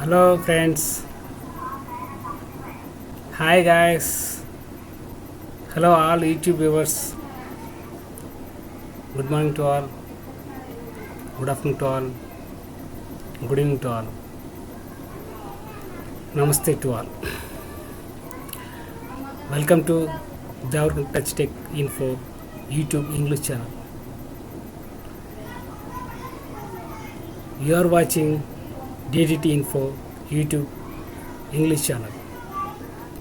Hello friends. Hi guys. Hello all YouTube viewers. Good morning to all. Good afternoon to all. Good evening to all. Namaste to all. Welcome to Javar Touch Tech Info YouTube English channel. You are watching DDT Info YouTube English channel.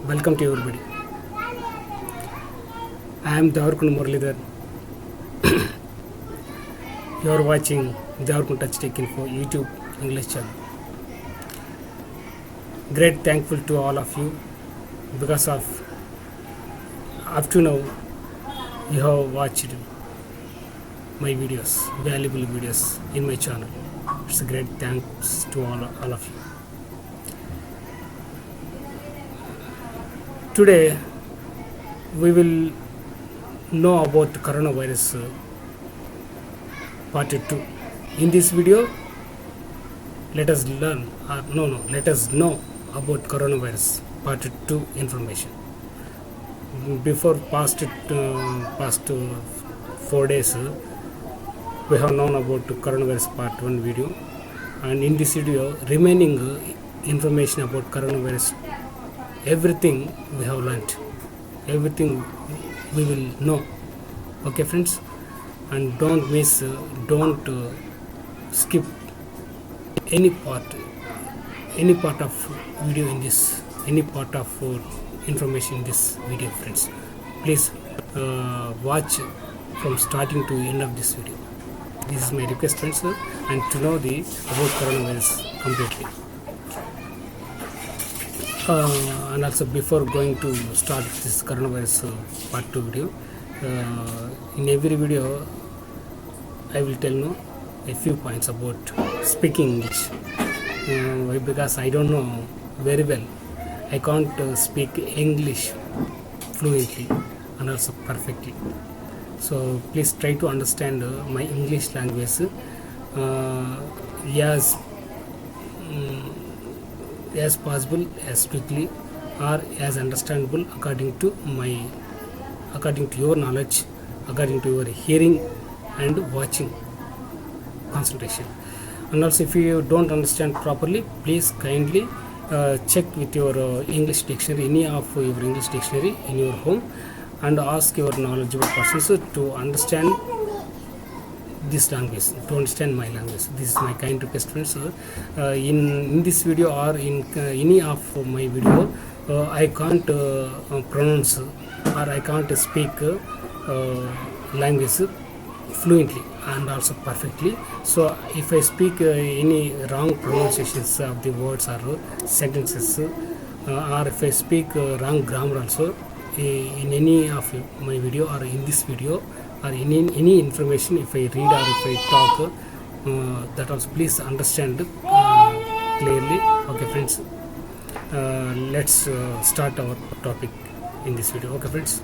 Welcome to everybody. I am Javarkund Muralidhar. You are watching Javarkund Touch Tech Info YouTube English channel. Great thankful to all of you because of up to now you have watched my videos, valuable videos in my channel. It's a great thanks to all of you. Today we will know about coronavirus part 2. In this video, let us know about coronavirus part 2 information. Before past 4 days, we have known about coronavirus part 1 video, and in this video, remaining information about coronavirus, everything we have learnt, everything we will know. Okay, friends, and don't miss, don't skip any part of video in this, any part of information in this video, friends. Please watch from starting to end of this video. This is my request, friends, and to know about coronavirus completely. And also, before going to start this coronavirus part 2 video, in every video I will tell you a few points about speaking English, because I don't know very well. I can't speak English fluently and also perfectly. So please try to understand my English language as possible, as quickly, or as understandable according to your knowledge, according to your hearing and watching concentration. And also, if you don't understand properly, please kindly check with your English dictionary, any of your English dictionary in your home, and ask your knowledgeable persons to understand this language, to understand my language. This is my kind request, friends. In this video or in any of my video, I can't pronounce or I can't speak language fluently and also perfectly. So if I speak any wrong pronunciations of the words or sentences, or if I speak wrong grammar also, in any of my video or in this video or in any information, if I read or if I talk, that also please understand clearly. Okay, friends, let's start our topic in this video. Okay, friends.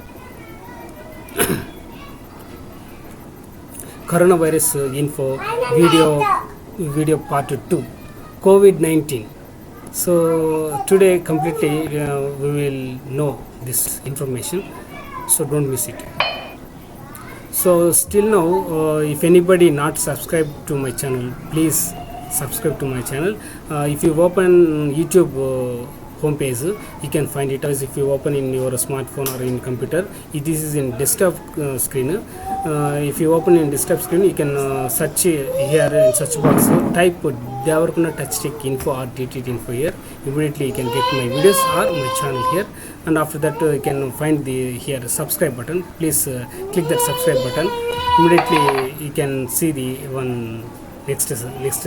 Coronavirus info video part 2, COVID-19. So today completely we will know this information, so don't miss it. So still now, if anybody not subscribed to my channel, please subscribe to my channel. If you open YouTube homepage, you can find it. As if you open in your smartphone or in computer, this is in desktop screen. If you open in desktop screen, you can search here in search box, type Javarkund Touch Tech Info or DDT Info here. Immediately you can get my videos or my channel here, and after that you can find the here subscribe button. Please click that subscribe button. Immediately you can see the one next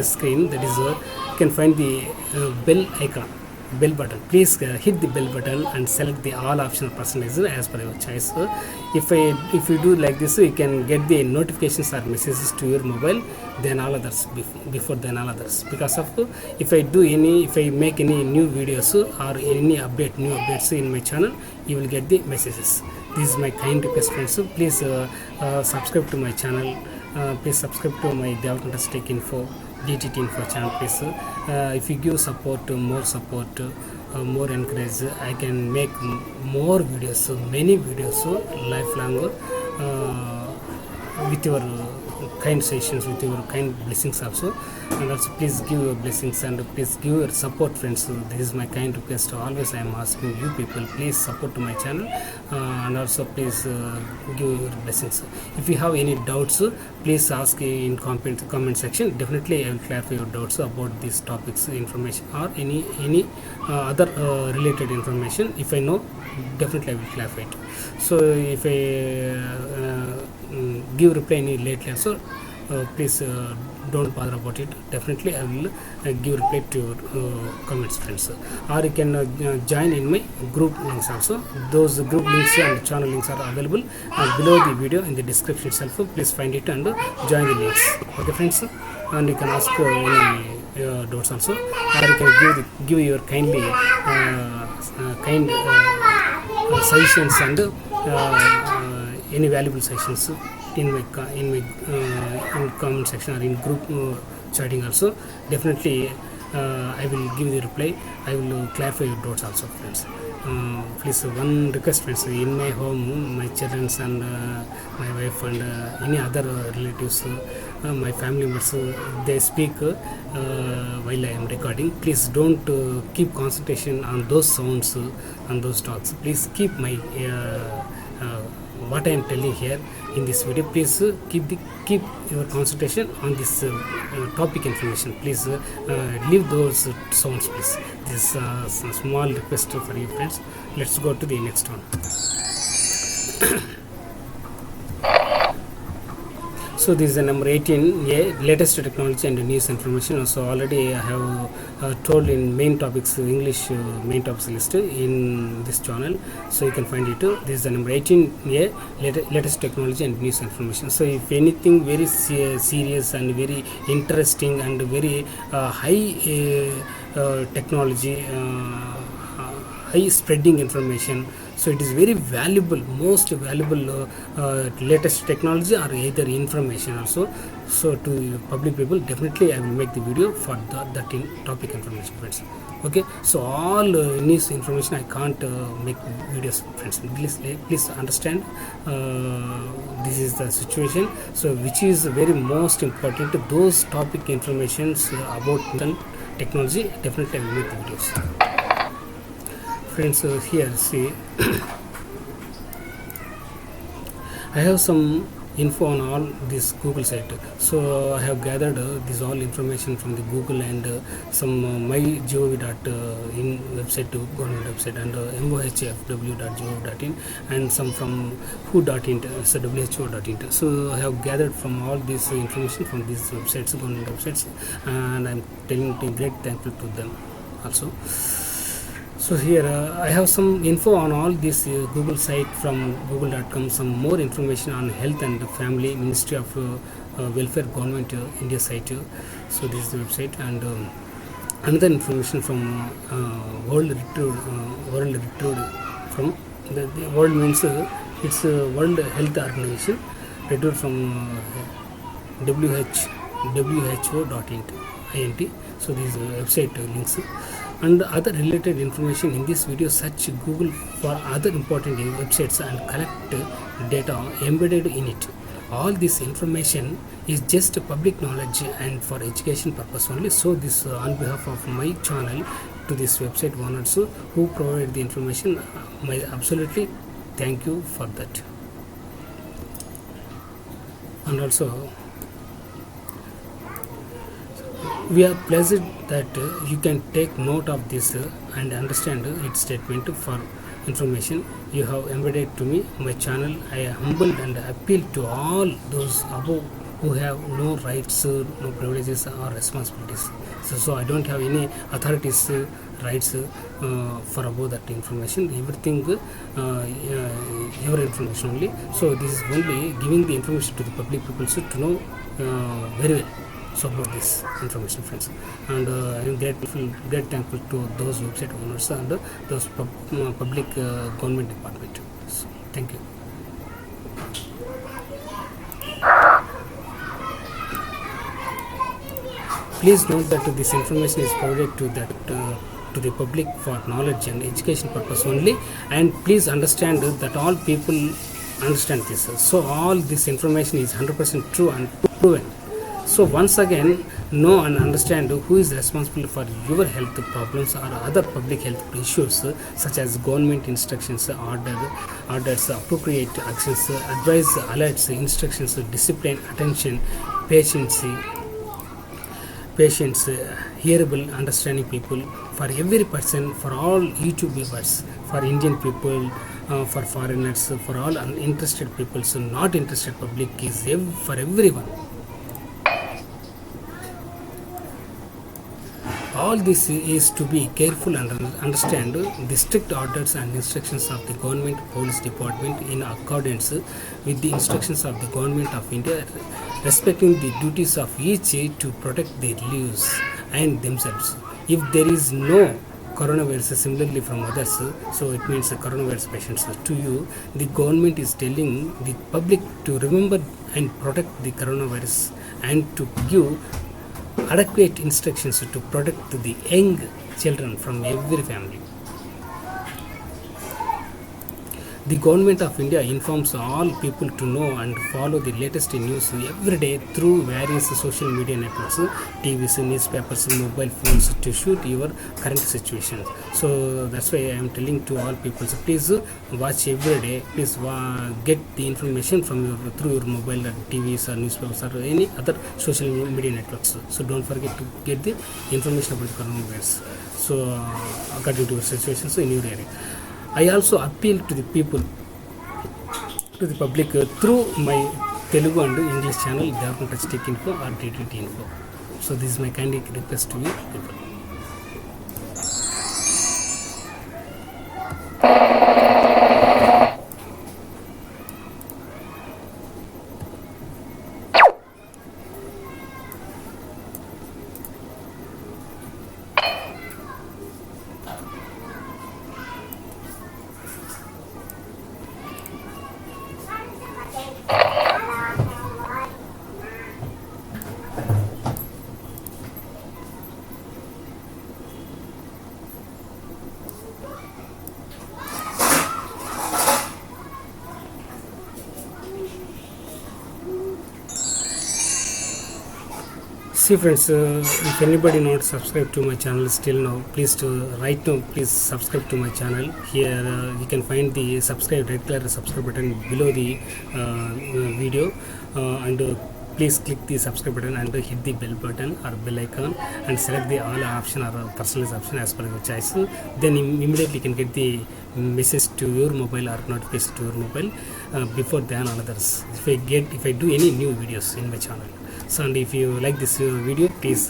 screen, that is you can find the bell icon, bell button. Please hit the bell button and select the all optional personalizer as per your choice. If you do like this, you can get the notifications or messages to your mobile than all others, before than all others. Because of if I make any new videos or any new updates in my channel, you will get the messages. This is my kind request, friends. Please subscribe to my channel. Please subscribe to my Javarkund Touch Tech Info DTT Info channel, please. If you give support, more support, more encourage, I can make more videos, many videos, lifelong, with your kind sessions, with your kind blessings also. And also please give your blessings and please give your support, friends. This is my kind request. Always I am asking you people, please support to my channel, and also please give your blessings. If you have any doubts, please ask in comment section. Definitely I will clarify your doubts about these topics, information, or any other related information. If I know, definitely I will clarify it. So if I give reply any lately also, please don't bother about it. Definitely I will give reply to your comments, friends. Or you can join in my group links also. Those group links and channel links are available below the video in the description itself. Please find it and join the links. Okay, friends. And you can ask any doubts also, or you can give your kindly kind suggestions and any valuable suggestions in my in comment section or in group chatting also. Definitely I will give the reply. I will clarify your doubts also, friends. Please, one request, friends. In my home, my children and my wife and any other relatives, my family members, they speak while I am recording. Please don't keep concentration on those sounds and those talks. Please keep my what I am telling here in this video. Please keep your concentration on this topic information. Please leave those sounds, please. This is a small request for you, friends. Let's go to the next one. So this is the number 18, latest technology and news information. So already I have told in main topics, English main topics list in this channel. So you can find it. This is the number 18, latest technology and news information. So if anything very serious and very interesting and very high technology, high spreading information, so it is very valuable, most valuable latest technology or either information also. So to public people, definitely I will make the video for that topic information, friends. Okay, so all news information I can't make videos, friends. Please understand, this is the situation. So which is very most important, those topic informations about technology, definitely I will make the videos. Friends, here see I have some info on all this Google site. So I have gathered this all information from the Google and some mygov.in website, to government website, and mohfw.gov.in, and some from who.in, so who.in. So I have gathered from all this information from these websites, government websites, and I'm telling to great thankful to them also. So here I have some info on all this Google site from google.com, some more information on health and family, Ministry of Welfare, Government India site. So this is the website, and another information from World Retrieved from the world means it's World Health Organization, retrieved from who.int. So these website links and other related information in this video. Search Google for other important websites and collect data embedded in it. All this information is just public knowledge and for education purpose only. So this on behalf of my channel to this website owners who provide the information, my absolutely thank you for that. And also we are pleased that you can take note of this and understand its statement. For information you have embedded to me, my channel, I am humbled and appeal to all those above who have no rights, no privileges or responsibilities. So I don't have any authorities, rights for above that information. Everything your information only. So this is only giving the information to the public people to know very well. So about this information, friends, and I am great thankful to those website owners and those public government department. So, thank you. please note that this information is provided to the public for knowledge and education purpose only, and please understand that all people understand this. So all this information is 100% true and proven. So once again, know and understand who is responsible for your health problems or other public health issues, such as government instructions, orders, appropriate actions, advice, alerts, instructions, discipline, attention, patience, hearable, understanding people, for every person, for all YouTube viewers, for Indian people, for foreigners, for all uninterested people, so not interested public, is for everyone. All this is to be careful and understand the strict orders and instructions of the government police department in accordance with the instructions of the government of India, respecting the duties of each to protect their lives and themselves. If there is no coronavirus similarly from others, so it means coronavirus patients to you, the government is telling the public to remember and protect the coronavirus and to give adequate instructions to protect the young children from every family. The government of India informs all people to know and follow the latest news every day through various social media networks, TVs, newspapers, mobile phones, to shoot your current situation. So that's why I am telling to all people, so please watch every day. Please get the information from through your mobile, TVs or newspapers or any other social media networks. So don't forget to get the information about the coronavirus. So according to your situation, so in your area. I also appeal to the people, to the public through my Telugu and English channel, Development Touch Tech Info or DTT Info. So this is my kind request to you people. See friends, if anybody not subscribed to my channel still now, please please subscribe to my channel. Here you can find the red color subscribe button below the video, and please click the subscribe button and hit the bell button or bell icon and select the all option or personalized option as per your choice. Then immediately you can get the message to your mobile or notification to your mobile before than others if I do any new videos in my channel. So, and if you like this video, please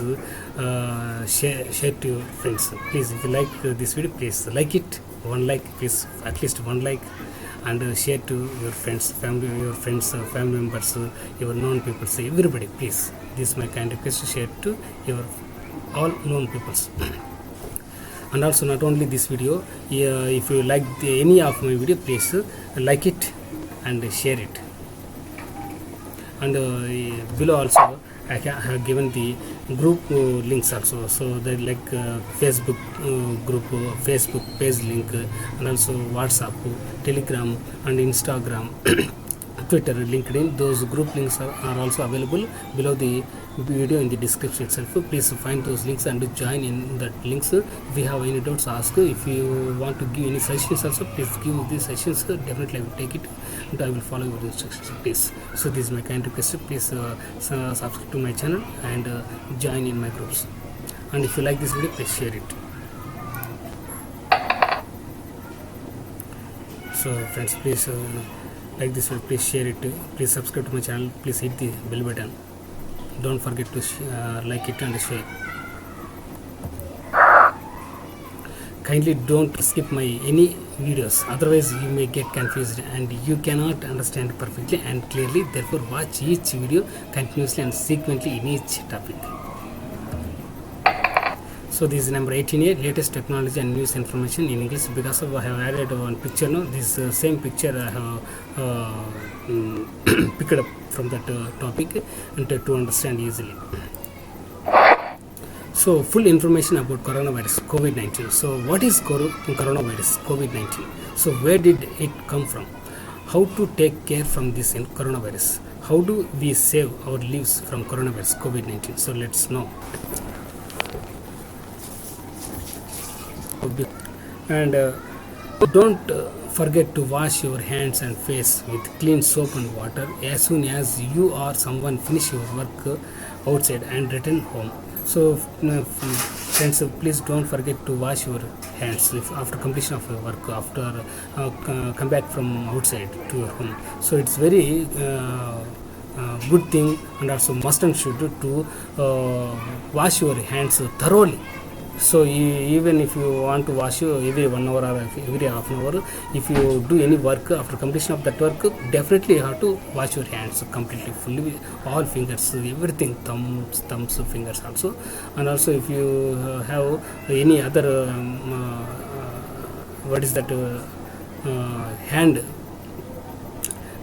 share to your friends. Please, if you like this video, please like it. One like, please, at least one like, and share to your friends, family members, your known people, everybody. Please, this is my kind request to share to your all known peoples. And also, not only this video, if you like any of my video, please like it and share it. And below also I have given the group links also, so they like Facebook group, Facebook page link, and also WhatsApp, Telegram and Instagram, Twitter, LinkedIn. Those group links are also available below the video in the description itself. Please find those links and join in that links. If you have any doubts, ask. If you want to give any suggestions also, please give these suggestions. Definitely I will take it and I will follow your instructions, please. So this is my kind request. Please subscribe to my channel and join in my groups. And if you like this video, please share it. So friends, please like this video, please share it. Please subscribe to my channel. Please hit the bell button. Don't forget to like it and share. Kindly don't skip my any videos, otherwise you may get confused and you cannot understand perfectly and clearly. Therefore watch each video continuously and sequentially in each topic. So this is number 18 here, latest technology and news information in English. Because of I have added one picture now, this same picture I have picked up from that topic and to understand easily. So full information about coronavirus COVID-19. So what is coronavirus COVID-19? So where did it come from? How to take care from this coronavirus? How do we save our lives from coronavirus COVID-19? So let's know. And don't forget to wash your hands and face with clean soap and water as soon as you or someone finish your work outside and return home. So friends, please don't forget to wash your hands after completion of your work, after come back from outside to your home. So it's very good thing, and also must and should to wash your hands thoroughly. So even if you want to wash every 1 hour or every half an hour, if you do any work, after completion of that work, definitely you have to wash your hands completely, fully, all fingers, everything, thumbs, fingers also. And also if you have any other what is that hand,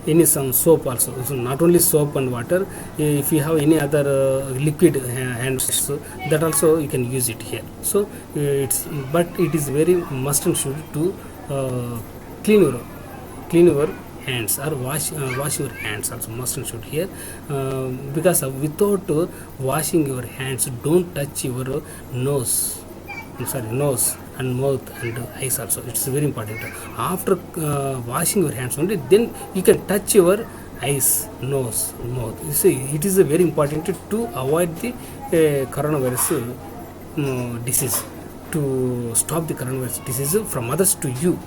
any some soap also, so not only soap and water, if you have any other liquid hand soap, that also you can use it here. So but it is very must and should to clean your hands, or wash your hands also, must and should here, because without washing your hands, don't touch your nose and mouth and eyes also. It's very important. After washing your hands only, then you can touch your eyes, nose, mouth. You see, it is very important to avoid the coronavirus disease, to stop the coronavirus disease from others to you.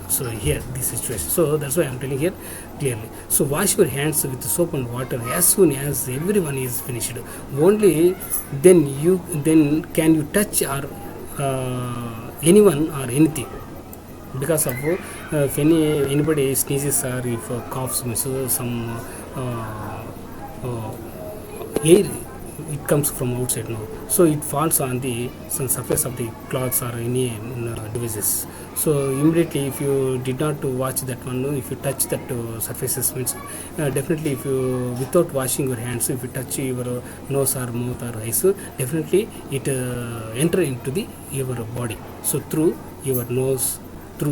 So here this situation, so that's why I'm telling here clearly. So wash your hands with soap and water as soon as everyone is finished. Only then can you touch or anyone or anything, because of if anybody sneezes or if coughs, some air, it comes from outside now, so it falls on the some surface of the cloths or any devices. So immediately, if you did not watch that one, if you touch that surfaces, means definitely, if you without washing your hands, if you touch your nose or mouth or eyes, definitely it enter into your body. So through your nose or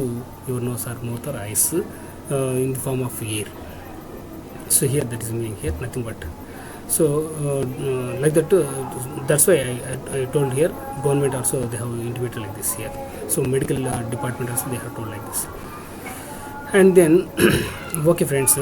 mouth or eyes, in the form of air. So here that is meaning here, nothing but. So like that, that's why I told here, government also they have intimated like this here. So medical department also they have told like this. And then okay friends,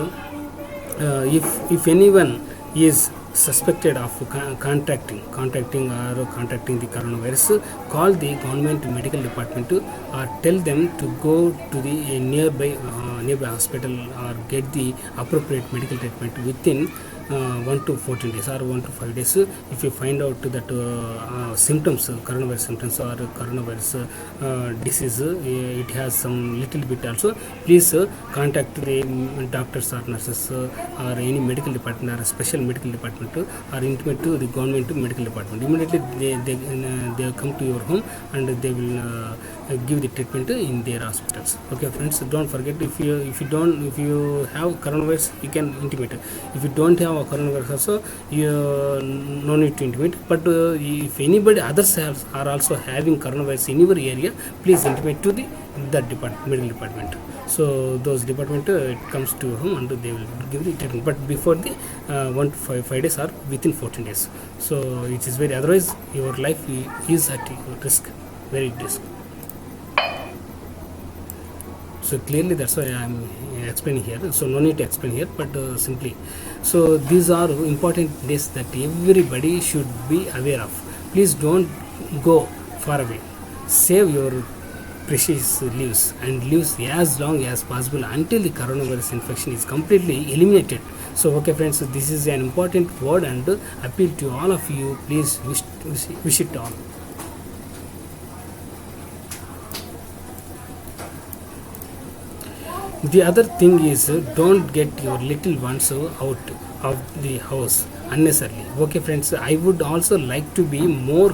if anyone is suspected of contracting the coronavirus, call the government medical department or tell them to go to the nearby hospital or get the appropriate medical treatment within 1 to 14 days or 1 to 5 days. If you find out that symptoms, coronavirus symptoms or coronavirus disease, it has some little bit also, please contact the doctors or nurses or any medical department or special medical department, or intimate to the government medical department. Immediately they come to your home and they will give the treatment in their hospitals. Okay friends, don't forget, if you have coronavirus, you can intimate. If you don't have a coronavirus also, you no need to intimate. But if anybody others are also having coronavirus in your area, please intimate to that department, medical department. So those department it comes to your home and they will give the treatment, but before the 1 to 5 days or within 14 days. So it is very, otherwise your life is at risk, very risk. So clearly that's why I am explaining here. So no need to explain here, but simply. So these are important days that everybody should be aware of. Please don't go far away. Save your precious lives and lives as long as possible until the coronavirus infection is completely eliminated. So okay friends, so this is an important word and appeal to all of you. Please wish it all. The other thing is, don't get your little ones out of the house unnecessarily. Okay friends, I would also like to be more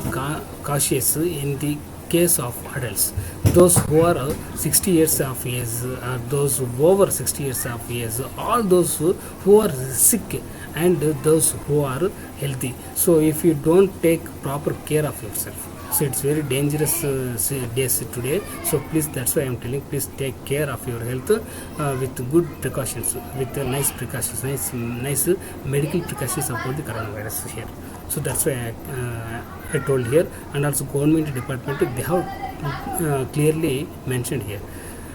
cautious in the case of adults, those who are 60 years of age, those over 60 years of age, all those who are sick and those who are healthy. So if you don't take proper care of yourself, so it's very dangerous days today. So please, that's why I'm telling, please take care of your health with good precautions, with nice precautions, nice medical precautions about the coronavirus here. So that's why I told here. And also government department, they have clearly mentioned here.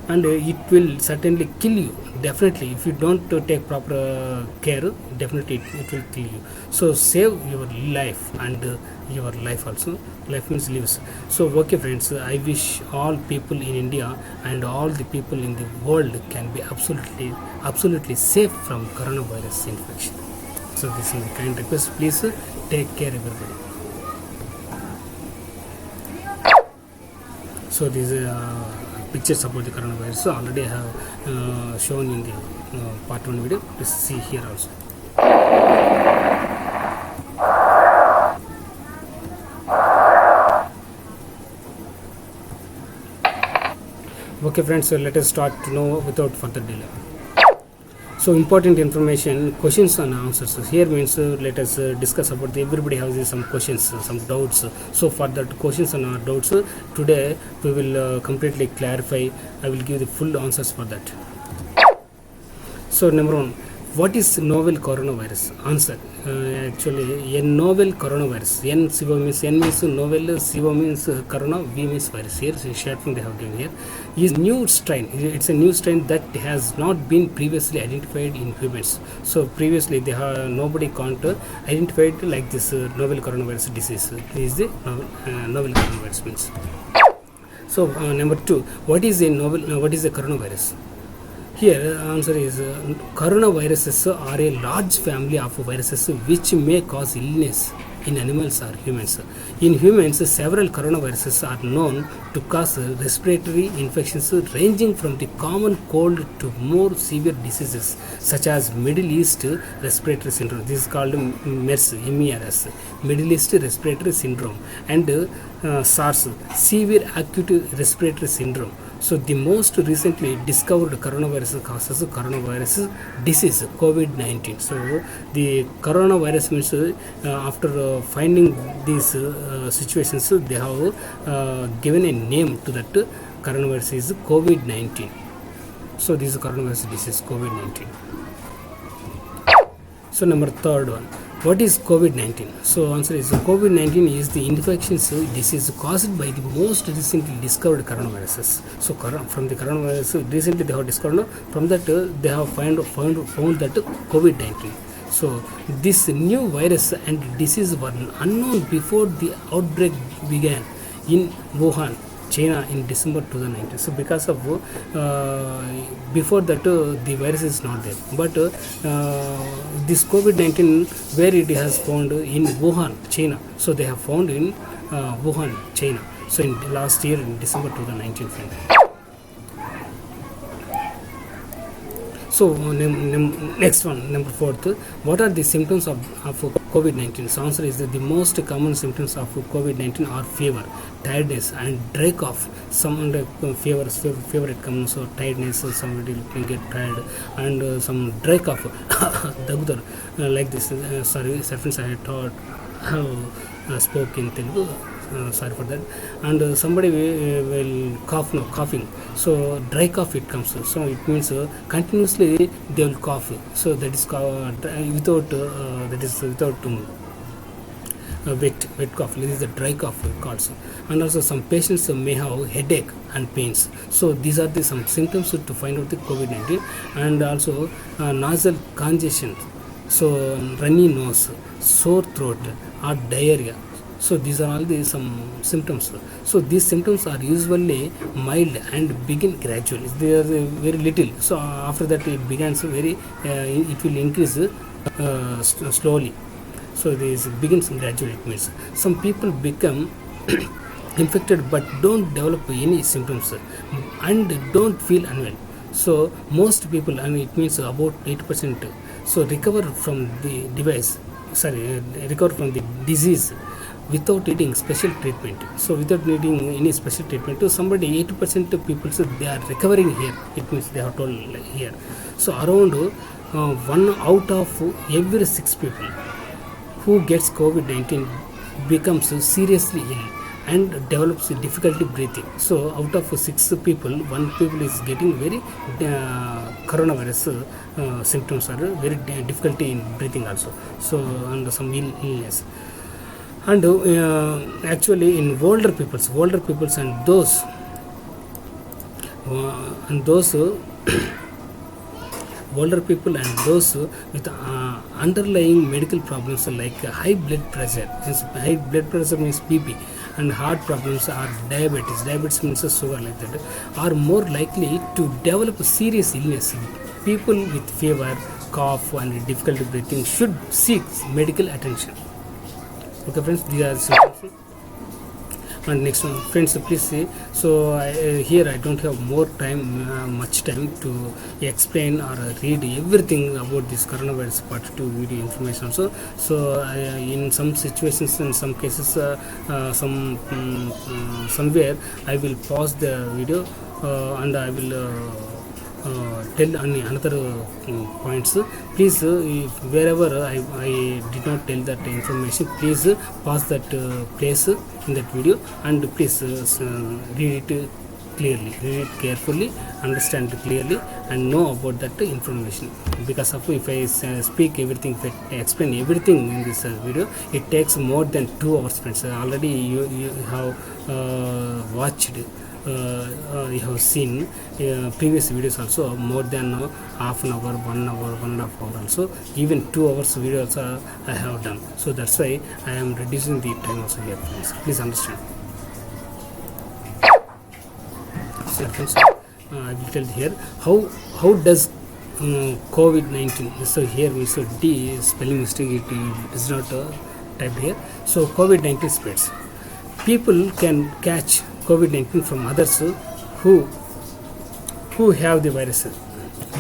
And it will certainly kill you, definitely, if you don't take proper care. Definitely it will kill you. So save your life, and your life also, life means lives. So okay friends, I wish all people in India and all the people in the world can be absolutely safe from coronavirus infection. So this is a kind request, please take care everybody. So these pictures about the coronavirus already I have shown in the part 1 video. Please see here also. Okay friends, so let us start now without further delay. So important information, questions and answers. Here means let us discuss about everybody has some questions, some doubts. So for that questions and doubts, today we will completely clarify. I will give the full answers for that. So number 1, what is novel coronavirus? Answer. Actually, a novel coronavirus. N means novel, Siva means corona, V means virus. Here, short form they have given here. Is new strain. It's a new strain that has not been previously identified in humans. So previously, they have nobody can't identified like this novel coronavirus disease. This is the novel coronavirus means. So number 2, what is a novel? What is a coronavirus? Here answer is coronaviruses are a large family of viruses which may cause illness in animals or humans. In humans, several coronaviruses are known to cause respiratory infections ranging from the common cold to more severe diseases such as Middle East Respiratory Syndrome. This is called MERS, MERS, Middle East Respiratory Syndrome, and SARS, Severe Acute Respiratory Syndrome. So the most recently discovered coronavirus causes coronavirus disease, COVID-19. So the coronavirus means after finding these situations, they have given a name to that coronavirus is COVID-19. So this is coronavirus disease, COVID-19. So number 3rd one, what is COVID-19? So answer is COVID-19 is the infectious disease caused by the most recently discovered coronaviruses. So from the coronavirus recently they have discovered, from that they have found that COVID-19. So this new virus and disease were unknown before the outbreak began in Wuhan, China in December 2019. So because of before that the virus is not there, but this COVID-19 where it has found in Wuhan, China. So they have found in Wuhan, China. So in last year in December 2019. So next one, number 4th, what are the symptoms of COVID-19? So answer is that the most common symptoms of COVID-19 are fever, tiredness and dry cough. Some fever it comes, so tiredness, somebody will get tired, and some dry cough, like this. Sorry friends, I thought spoke in Telugu. Sorry for that. And somebody will cough, no, coughing. So dry cough it comes. So it means continuously they will cough. So that is without wet cough. This is the dry cough called. And also some patients may have headache and pains. So these are some symptoms to find out the COVID-19. And also nasal congestion. So runny nose, sore throat, or diarrhea. So these are all some symptoms. So these symptoms are usually mild and begin gradually. They are very little. So after that it begins it will increase slowly. So this begins gradually. It means some people become infected but don't develop any symptoms and don't feel unwell. So most people, and it means about 80%, so recover from the recover from the disease without needing special treatment. So without needing any special treatment, to somebody 80% of people, so they are recovering here. It means they are told here. So around one out of every 6 people who gets COVID-19 becomes seriously ill and develops difficulty breathing. So out of 6 people, 1 people is getting very coronavirus symptoms are very difficulty in breathing also. So and some illness. And actually in older peoples and those older people and those with underlying medical problems like high blood pressure. High blood pressure means BP, and heart problems or diabetes means sugar like that, are more likely to develop serious illness. People with fever, cough and difficulty breathing should seek medical attention. Okay friends, these are symptoms. And next one, friends, please see. So here I don't have much time to explain or read everything about this coronavirus part 2 video information also. So in some situations, in some cases, somewhere I will pause the video and I will tell another points. Please, if wherever I did not tell that information, please pause that place in that video and please read it clearly, read it carefully, understand it clearly and know about that information. Because of if I speak everything, if I explain everything in this video, it takes more than 2 hours friends. Already you have watched, you have seen previous videos also more than half an hour, 1 hour, 1.5 hour also, even 2 hours video also I have done. So that's why I am reducing the time also here friends. Please understand. So friends, I will tell here how does COVID-19. So here we saw D spelling mistake, it is not typed here. So COVID-19 spreads. People can catch COVID-19 from others who have the virus.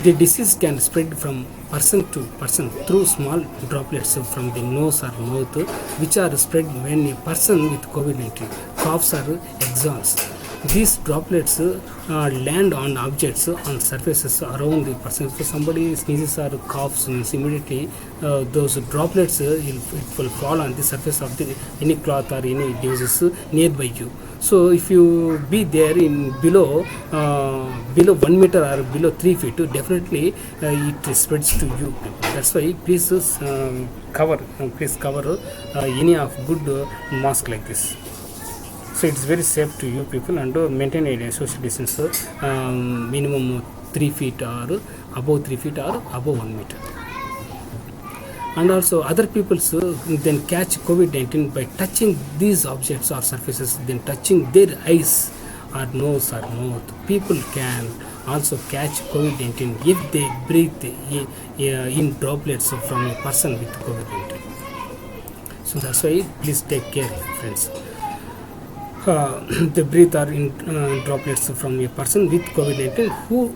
The disease can spread from person to person through small droplets from the nose or mouth, which are spread when a person with COVID-19 coughs or exhales. These droplets land on objects, on surfaces around the person. If somebody sneezes or coughs, immediately those droplets it will fall on the surface of any cloth or any devices nearby you. So if you be there in below 1 meter or below 3 feet, definitely it spreads to you. That's why please cover any of good mask like this. So it's very safe to you people, and maintain a social distance minimum 3 feet or above 3 feet or above 1 meter. And also other people then catch COVID-19 by touching these objects or surfaces, then touching their eyes or nose or mouth. People can also catch COVID-19 if they breathe in droplets from a person with COVID-19. So that's why please take care friends. They breathe or in droplets from a person with COVID-19 who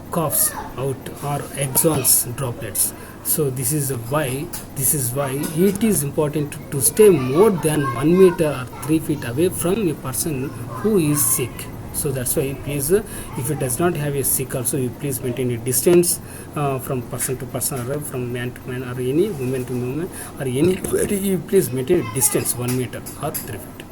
coughs out or exhales droplets. So this is why it is important to stay more than 1 meter or 3 feet away from a person who is sick. So that's why please, if it does not have a sick also, you please maintain a distance from person to person or from man to man or any woman to woman or anybody. You please maintain a distance 1 meter or 3 feet.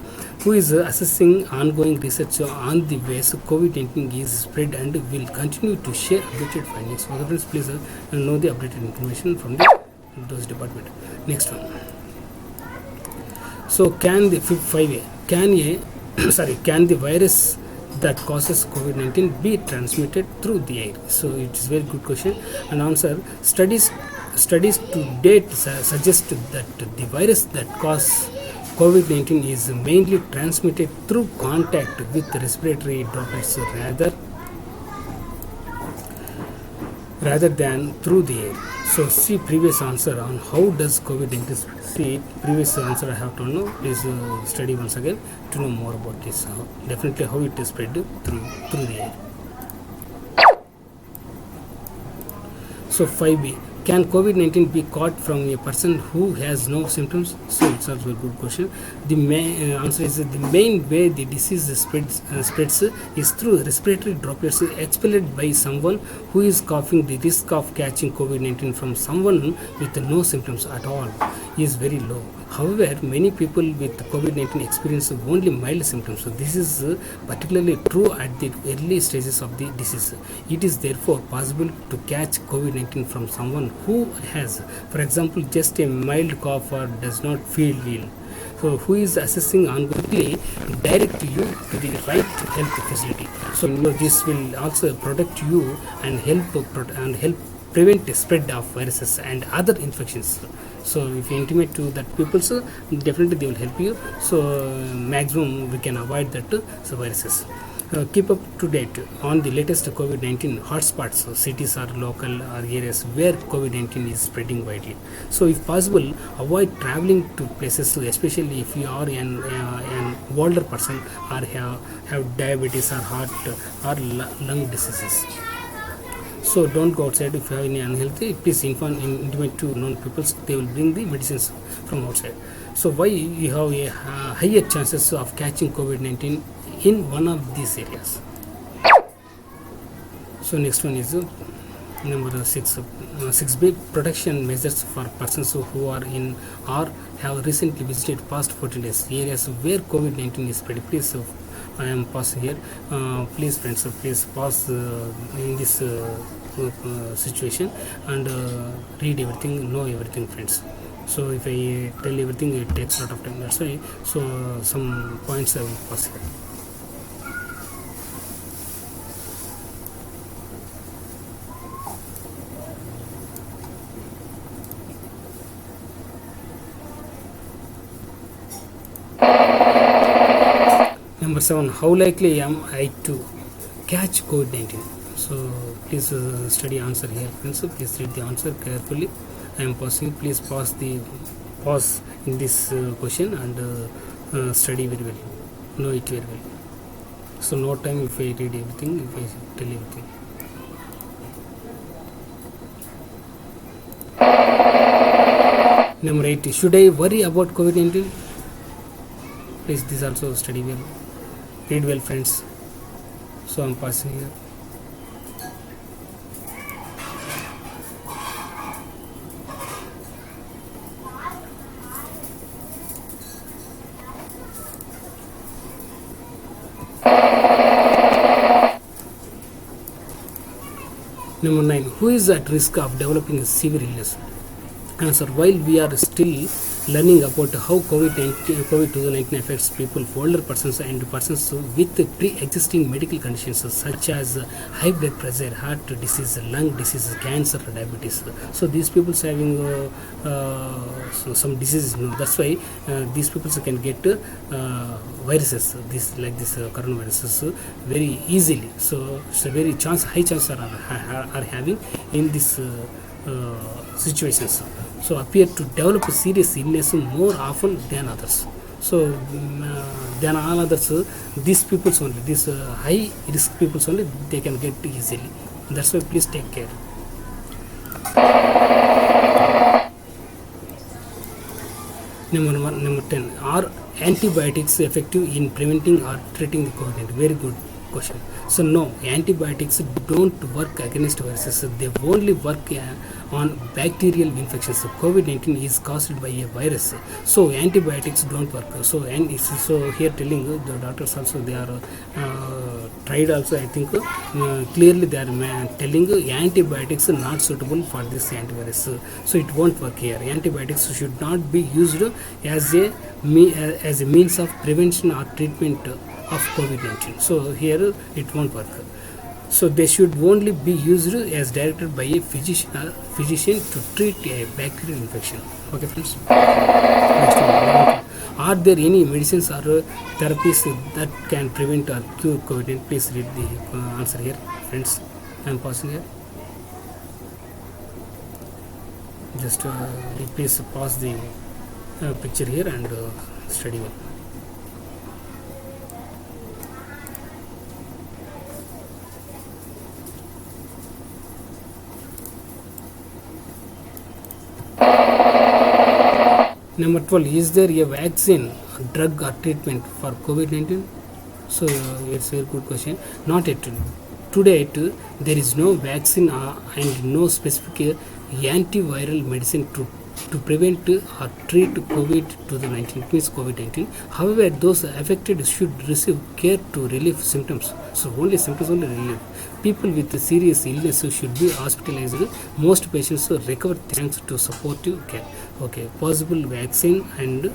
Who is assessing ongoing research on the ways COVID-19 is spread and will continue to share updated findings. So friends, please know the updated information from those department. Next one. So can the virus that causes COVID-19 be transmitted through the air? So it is very good question. And answer: studies to date suggest that the virus that causes COVID-19 is mainly transmitted through contact with respiratory droplets rather than through the air. So see previous answer on how does COVID-19 spread. See previous answer I have to know. Please study once again to know more about this. Definitely how it is spread through the air. So 5b, Can COVID-19 be caught from a person who has no symptoms? So it's also a good question. The main answer is the main way the disease spreads is through respiratory droplets expelled by someone who is coughing. The risk of catching COVID-19 from someone with no symptoms at all is very low. However, many people with COVID-19 experience only mild symptoms. So this is particularly true at the early stages of the disease. It is therefore possible to catch COVID-19 from someone who has, for example, just a mild cough or does not feel ill. So who is assessing ongoingly direct you to the right health facility. So this will also protect you and help prevent the spread of viruses and other infections. So if you intimate to that people, so definitely they will help you. So maximum we can avoid that viruses. Keep up to date on the latest COVID-19 hotspots, so cities or local or areas where COVID-19 is spreading widely. So if possible, avoid traveling to places, especially if you are an older person or have diabetes or heart or lung diseases. So don't go outside if you have any unhealthy. Please intimate to known people. They will bring the medicines from outside. So why you have a higher chances of catching COVID-19 in one of these areas? So next one is number 6. 6B, protection measures for persons who are in or have recently visited past 14 days areas where COVID-19 is spread. Please, I am pausing here. Please, friends, please pause in this situation and read everything, know everything, friends. So if I tell everything, it takes a lot of time. That's why. So some points I will pause here. Number 7, how likely am I to catch COVID-19? So please study answer here, friends. So please read the answer carefully. I am pausing. Please pause in this question and study very well. Know it very well. So no time if I read everything, if I tell everything. Number 8, should I worry about COVID-19? Please this also study well. Read well, friends. So I am passing here. Number 9, who is at risk of developing a severe illness? Answer, while we are still learning about how COVID-19 affects people, older persons and persons with pre-existing medical conditions such as high blood pressure, heart disease, lung disease, cancer, diabetes. So these people having some diseases. That's why these people can get viruses, this coronaviruses very easily. So it's a very high chance are having in this situations. So appear to develop a serious illness more often than others. So than all others, these people only, these high risk people only, they can get easily. That's why please take care. Number 10, are antibiotics effective in preventing or treating the COVID-19? Very good question. So no, antibiotics don't work against viruses. They only work on bacterial infections. So COVID-19 is caused by a virus. So antibiotics don't work. So here telling the doctors also, they are tried also. I think clearly they are telling antibiotics are not suitable for this antivirus. So it won't work here. Antibiotics should not be used as a means of prevention or treatment of COVID-19. So here it won't work. So they should only be used as directed by a physician to treat a bacterial infection. Okay, friends. Next one. Are there any medicines or therapies that can prevent or cure COVID-19? Please read the answer here, friends. I am pausing here. Just please pause the picture here and study well. Number 12, is there a vaccine, drug or treatment for COVID-19? So it's a very good question. Not yet. Today, there is no vaccine and no specific antiviral medicine to prevent or treat COVID-19, means COVID-19. However, those affected should receive care to relieve symptoms. So only symptoms only relief. People with serious illness should be hospitalized. Most patients recover thanks to supportive care. Okay, possible vaccines and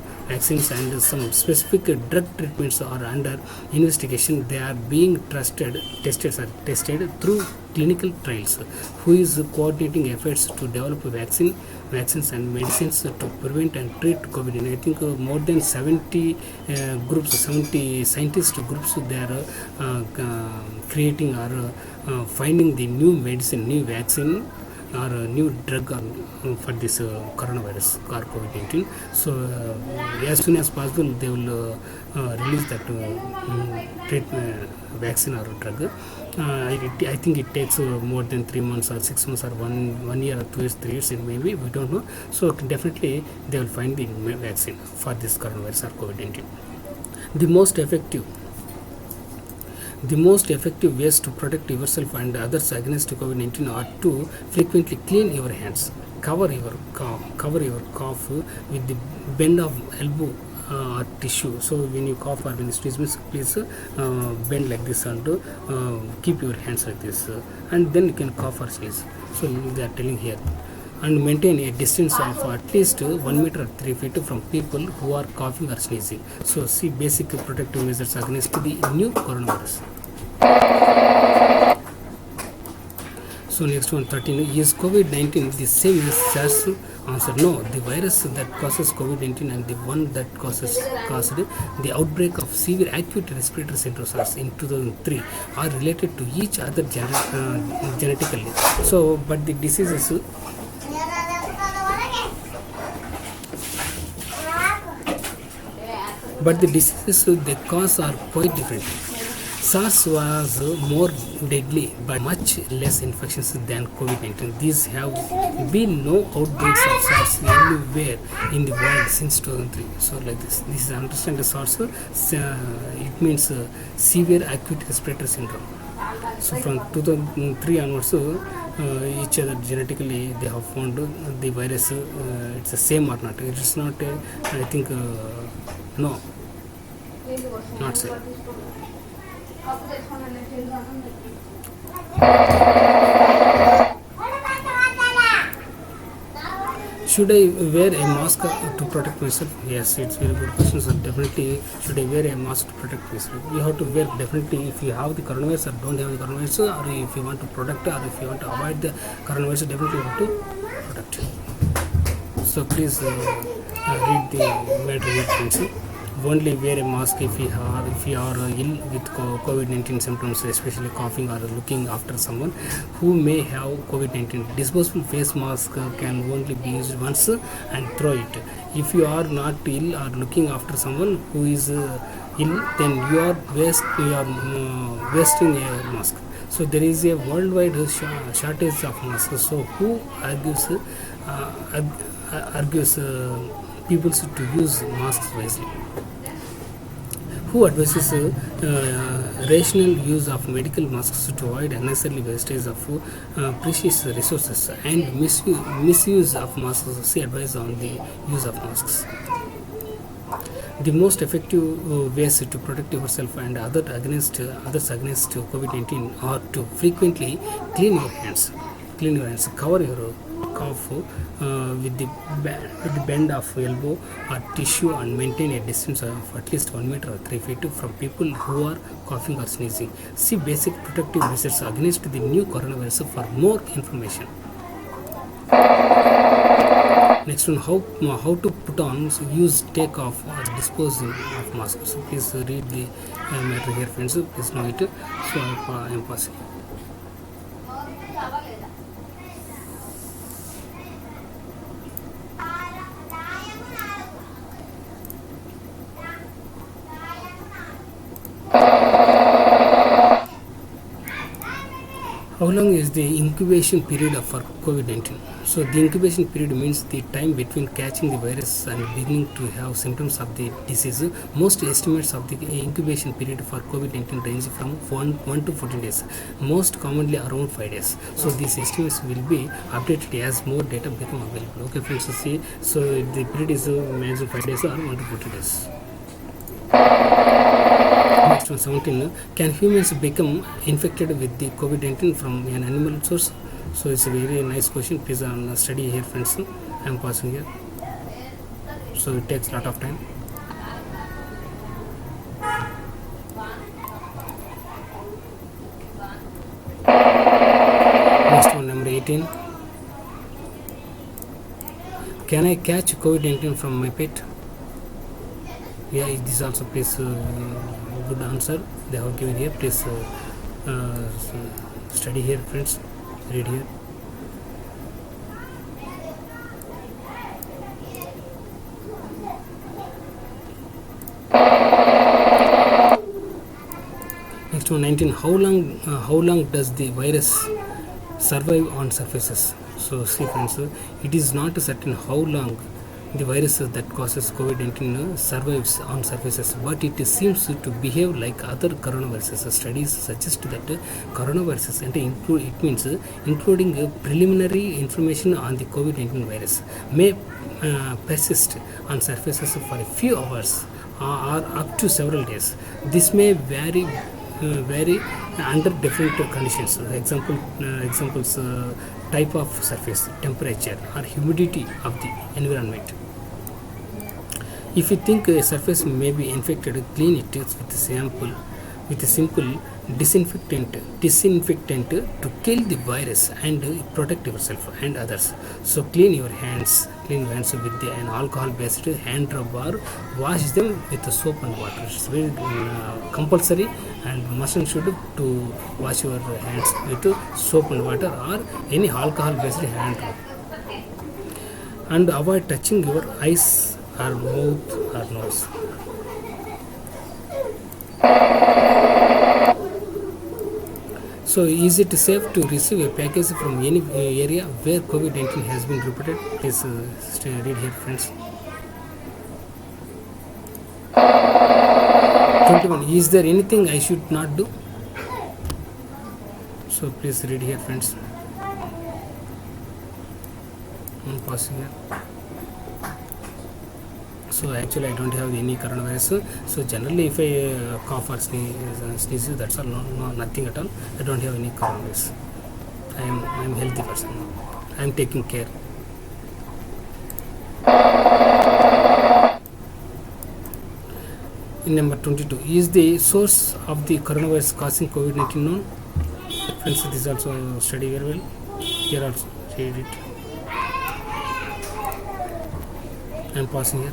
some specific drug treatments are under investigation. They are being tested through clinical trials. Who is coordinating efforts to develop vaccines and medicines to prevent and treat COVID-19? I think more than 70 70 scientist groups, they are creating or finding the new medicine, new vaccine or a new drug for this coronavirus or COVID-19. So as soon as possible they will release that vaccine or drug. I think it takes more than 3 months or 6 months or 1 year or 2 years, 3 years, maybe, we don't know. So definitely they will find the vaccine for this coronavirus or COVID-19. The most effective ways to protect yourself and others against COVID-19 are to frequently clean your hands, cover your cough with the bend of elbow or tissue. So when you cough or when you sneeze, please bend like this and keep your hands like this, and then you can cough or sneeze. So they are telling here. And maintain a distance of at least 1 meter or 3 feet from people who are coughing or sneezing. So see basic protective measures against the new coronavirus. So next one, 13. Is COVID-19 the same as SARS? Answer: no. The virus that causes COVID-19 and the one that caused the outbreak of severe acute respiratory syndrome SARS in 2003 are related to each other genetically. So, but the diseases they cause are quite different. SARS was more deadly but much less infectious than COVID-19. These have been no outbreaks of SARS anywhere in the world since 2003. So like this is understand the SARS. It means severe acute respiratory syndrome. So from 2003 onwards, each other genetically they have found the virus. It's the same or not? It is not. I think no, not same. Should I wear a mask to protect myself? Yes, it's very good question. So definitely, should I wear a mask to protect myself? You have to wear definitely if you have the coronavirus or don't have the coronavirus, or if you want to protect or if you want to avoid the coronavirus, definitely you have to protect. So please read the matter. Only wear a mask if you are ill with COVID-19 symptoms, especially coughing or looking after someone who may have COVID-19. Disposable face mask can only be used once and throw it. If you are not ill or looking after someone who is ill, then you are wasting a mask. So there is a worldwide shortage of masks. So who argues people to use masks wisely? Who advises rational use of medical masks to avoid unnecessary wastage of precious resources and misuse of masks? See advice on the use of masks. The most effective ways to protect yourself and others against COVID-19 are to frequently clean your hands, cover your cough with the bend of elbow or tissue, and maintain a distance of at least 1 meter or 3 feet from people who are coughing or sneezing. See basic protective measures against the new coronavirus for more information. Next one, how to put on, use, take off or dispose of masks. So please read the matter here, friends. Please know it. So I am passing. How long is the incubation period for COVID-19? So the incubation period means the time between catching the virus and beginning to have symptoms of the disease. Most estimates of the incubation period for COVID-19 range from 1 to 14 days, most commonly around 5 days. So these estimates will be updated as more data become available. Okay friends, so see, so the period is maximum 5 days or 1 to 14 days. Next one, 17. Can humans become infected with the COVID-19 from an animal source? So it's a very nice question. Please study here, friends. I am passing here. So it takes a lot of time. Next one, number 18. Can I catch COVID-19 from my pet? Yeah, this also please good answer they have given here. Please study here, friends. Read here. Next one, 19. How long does the virus survive on surfaces? So see friends, it is not certain how long the virus that causes COVID-19 survives on surfaces, but it seems to behave like other coronaviruses. Studies suggest that coronaviruses, and it means including preliminary information on the COVID-19 virus, may persist on surfaces for a few hours or up to several days. This may vary under different conditions. Examples type of surface, temperature or humidity of the environment. If you think a surface may be infected, clean it with a simple disinfectant to kill the virus and protect yourself and others. So clean your hands with an alcohol-based hand rub or wash them with soap and water. It's very compulsory and must should to wash your hands with soap and water or any alcohol-based hand rub. And avoid touching your eyes or mouth or nose. So is it safe to receive a package from any area where COVID-19 has been reported? Please read here, friends. 21. Is there anything I should not do? So please read here, friends. I'm pausing here. So actually I don't have any coronavirus. So generally if I cough or sneeze, that's all, nothing at all. I don't have any coronavirus. I am healthy person. I am taking care. In number 22, is the source of the coronavirus causing COVID-19 known? Friends, this is also study very well. Here also read it. I am passing here.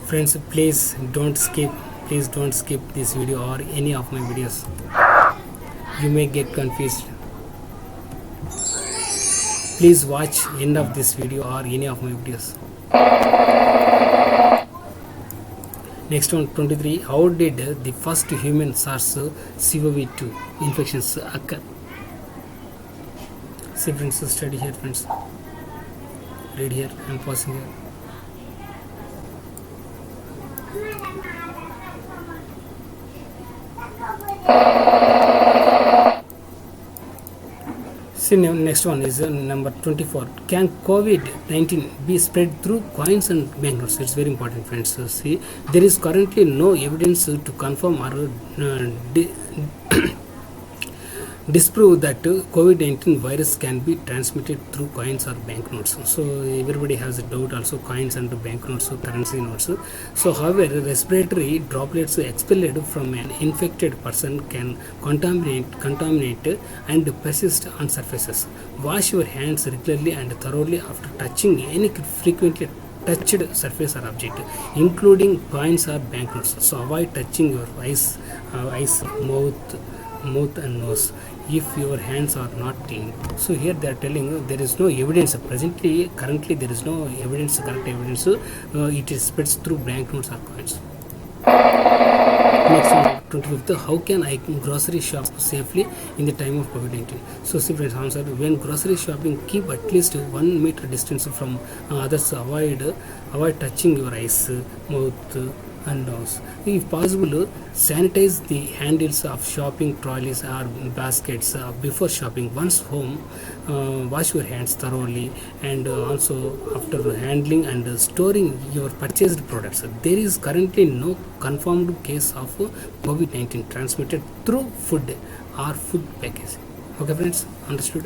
Friends, please don't skip this video or any of my videos. You may get confused. Please watch end of this video or any of my videos. Next one, 23. How did the first human SARS-CoV-2 infections occur? See friends, study here, friends. Read here. I am pausing here. See, next one is number 24. Can COVID-19 be spread through coins and banknotes? It's very important, friends. So see, there is currently no evidence to confirm or disprove that COVID-19 virus can be transmitted through coins or banknotes. So everybody has a doubt also, coins and banknotes, currency notes. So however, respiratory droplets expelled from an infected person can contaminate and persist on surfaces. Wash your hands regularly and thoroughly after touching any frequently touched surface or object, including coins or banknotes. So avoid touching your eyes, mouth and nose if your hands are not clean. So here they are telling there is no evidence currently there is no correct evidence it spreads through banknotes or coins. Next one. 25th, how can I grocery shop safely in the time of COVID-19? So see friends, answer: when grocery shopping, keep at least 1 meter distance from others. Avoid touching your eyes, mouth, and nose. If possible, sanitize the handles of shopping trolleys or baskets before shopping. Once home, wash your hands thoroughly, and also after handling and storing your purchased products. There is currently no confirmed case of COVID-19 transmitted through food or food packaging. Okay friends, understood?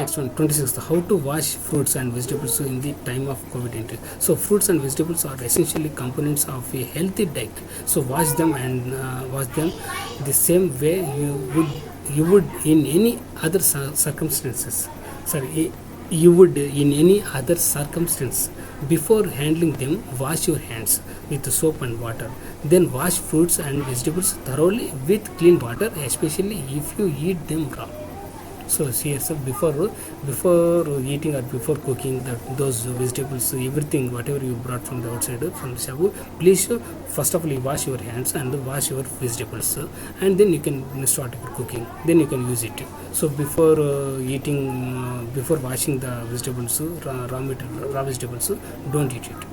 Next one, 26th, how to wash fruits and vegetables in the time of COVID-19. So fruits and vegetables are essentially components of a healthy diet. So wash them the same way you would in any other circumstances. You would in any other circumstance. Before handling them, wash your hands with soap and water. Then wash fruits and vegetables thoroughly with clean water, especially if you eat them raw. So here, so before eating or before cooking those vegetables, everything whatever you brought from the outside from the shop, please first of all you wash your hands and wash your vegetables, and then you can start your cooking. Then you can use it. So before before washing the vegetables, raw vegetables, don't eat it.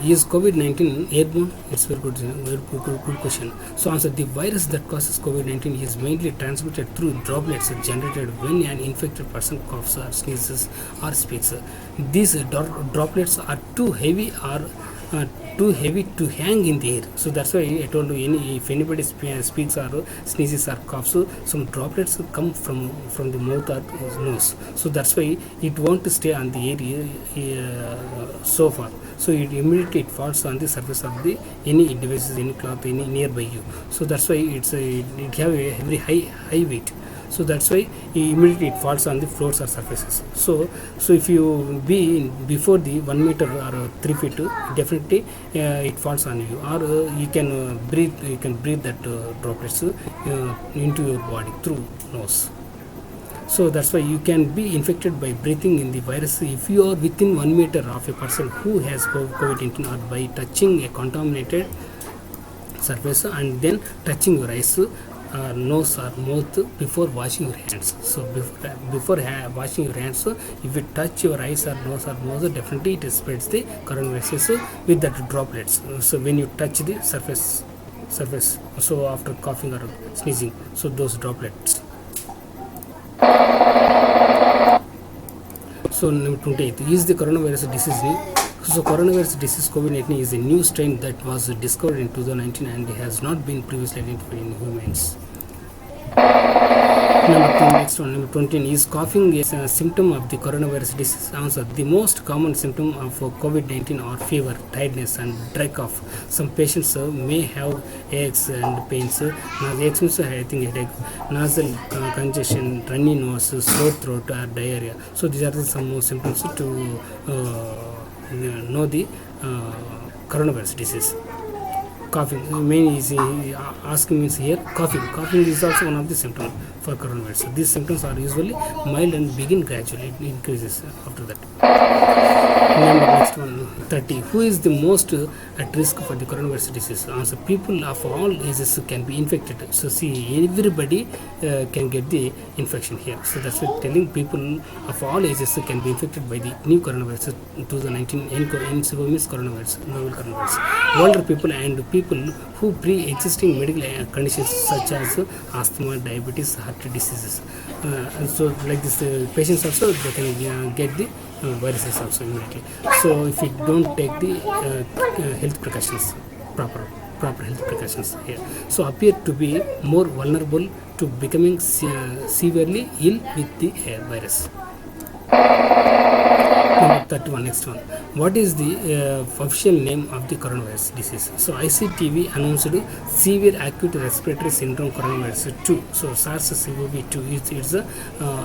Is COVID-19 airborne? It's very good question. So answer: the virus that causes COVID-19 is mainly transmitted through droplets generated when an infected person coughs or sneezes or speaks. These droplets are too heavy to hang in the air. So that's why I told you, if anybody speaks or sneezes or coughs, some droplets come from the mouth or nose. So that's why it won't stay on the air so far. So it immediately falls on the surface of the any devices, any cloth, any nearby you. So that's why it have a very high weight. So that's why immediately it falls on the floors or surfaces. So if you be before the 1 meter or 3 feet, definitely it falls on you, or you can breathe that droplets into your body through nose. So that's why you can be infected by breathing in the virus if you are within 1 meter of a person who has COVID-19, or by touching a contaminated surface and then touching your eyes, nose or mouth before washing your hands. So before washing your hands, if you touch your eyes or nose, definitely it spreads the coronavirus with that droplets. So when you touch the surface, so after coughing or sneezing, so those droplets. So number 28, is the coronavirus disease new? So coronavirus disease COVID-19 is a new strain that was discovered in 2019 and has not been previously identified in humans. Next one, number 20, is coughing a symptom of the coronavirus disease? Answer: the most common symptom of COVID-19 are fever, tiredness, and dry cough. Some patients may have aches and pains. Aches means headache, nasal congestion, runny nose, sore throat, or diarrhea. So these are some symptoms to know the coronavirus disease. Coughing, main is asking means here coughing. Coughing is also one of the symptoms for coronavirus. So these symptoms are usually mild and begin gradually. It increases after that. Next one, 30. Who is the most at risk for the coronavirus disease? Answer: people of all ages can be infected. So see, everybody can get the infection here. So that's why telling people of all ages can be infected by the new coronavirus 2019 means coronavirus, novel coronavirus. Older people and people who pre-existing medical conditions such as asthma, diabetes, heart diseases. And so like this, patients also they can get the viruses also immediately. So if you don't take the health precautions, proper health precautions here, so appear to be more vulnerable to becoming severely ill with the virus. Number 31, next one. What is the official name of the coronavirus disease? So ICTV announced severe acute respiratory syndrome coronavirus 2. So SARS-CoV-2 is the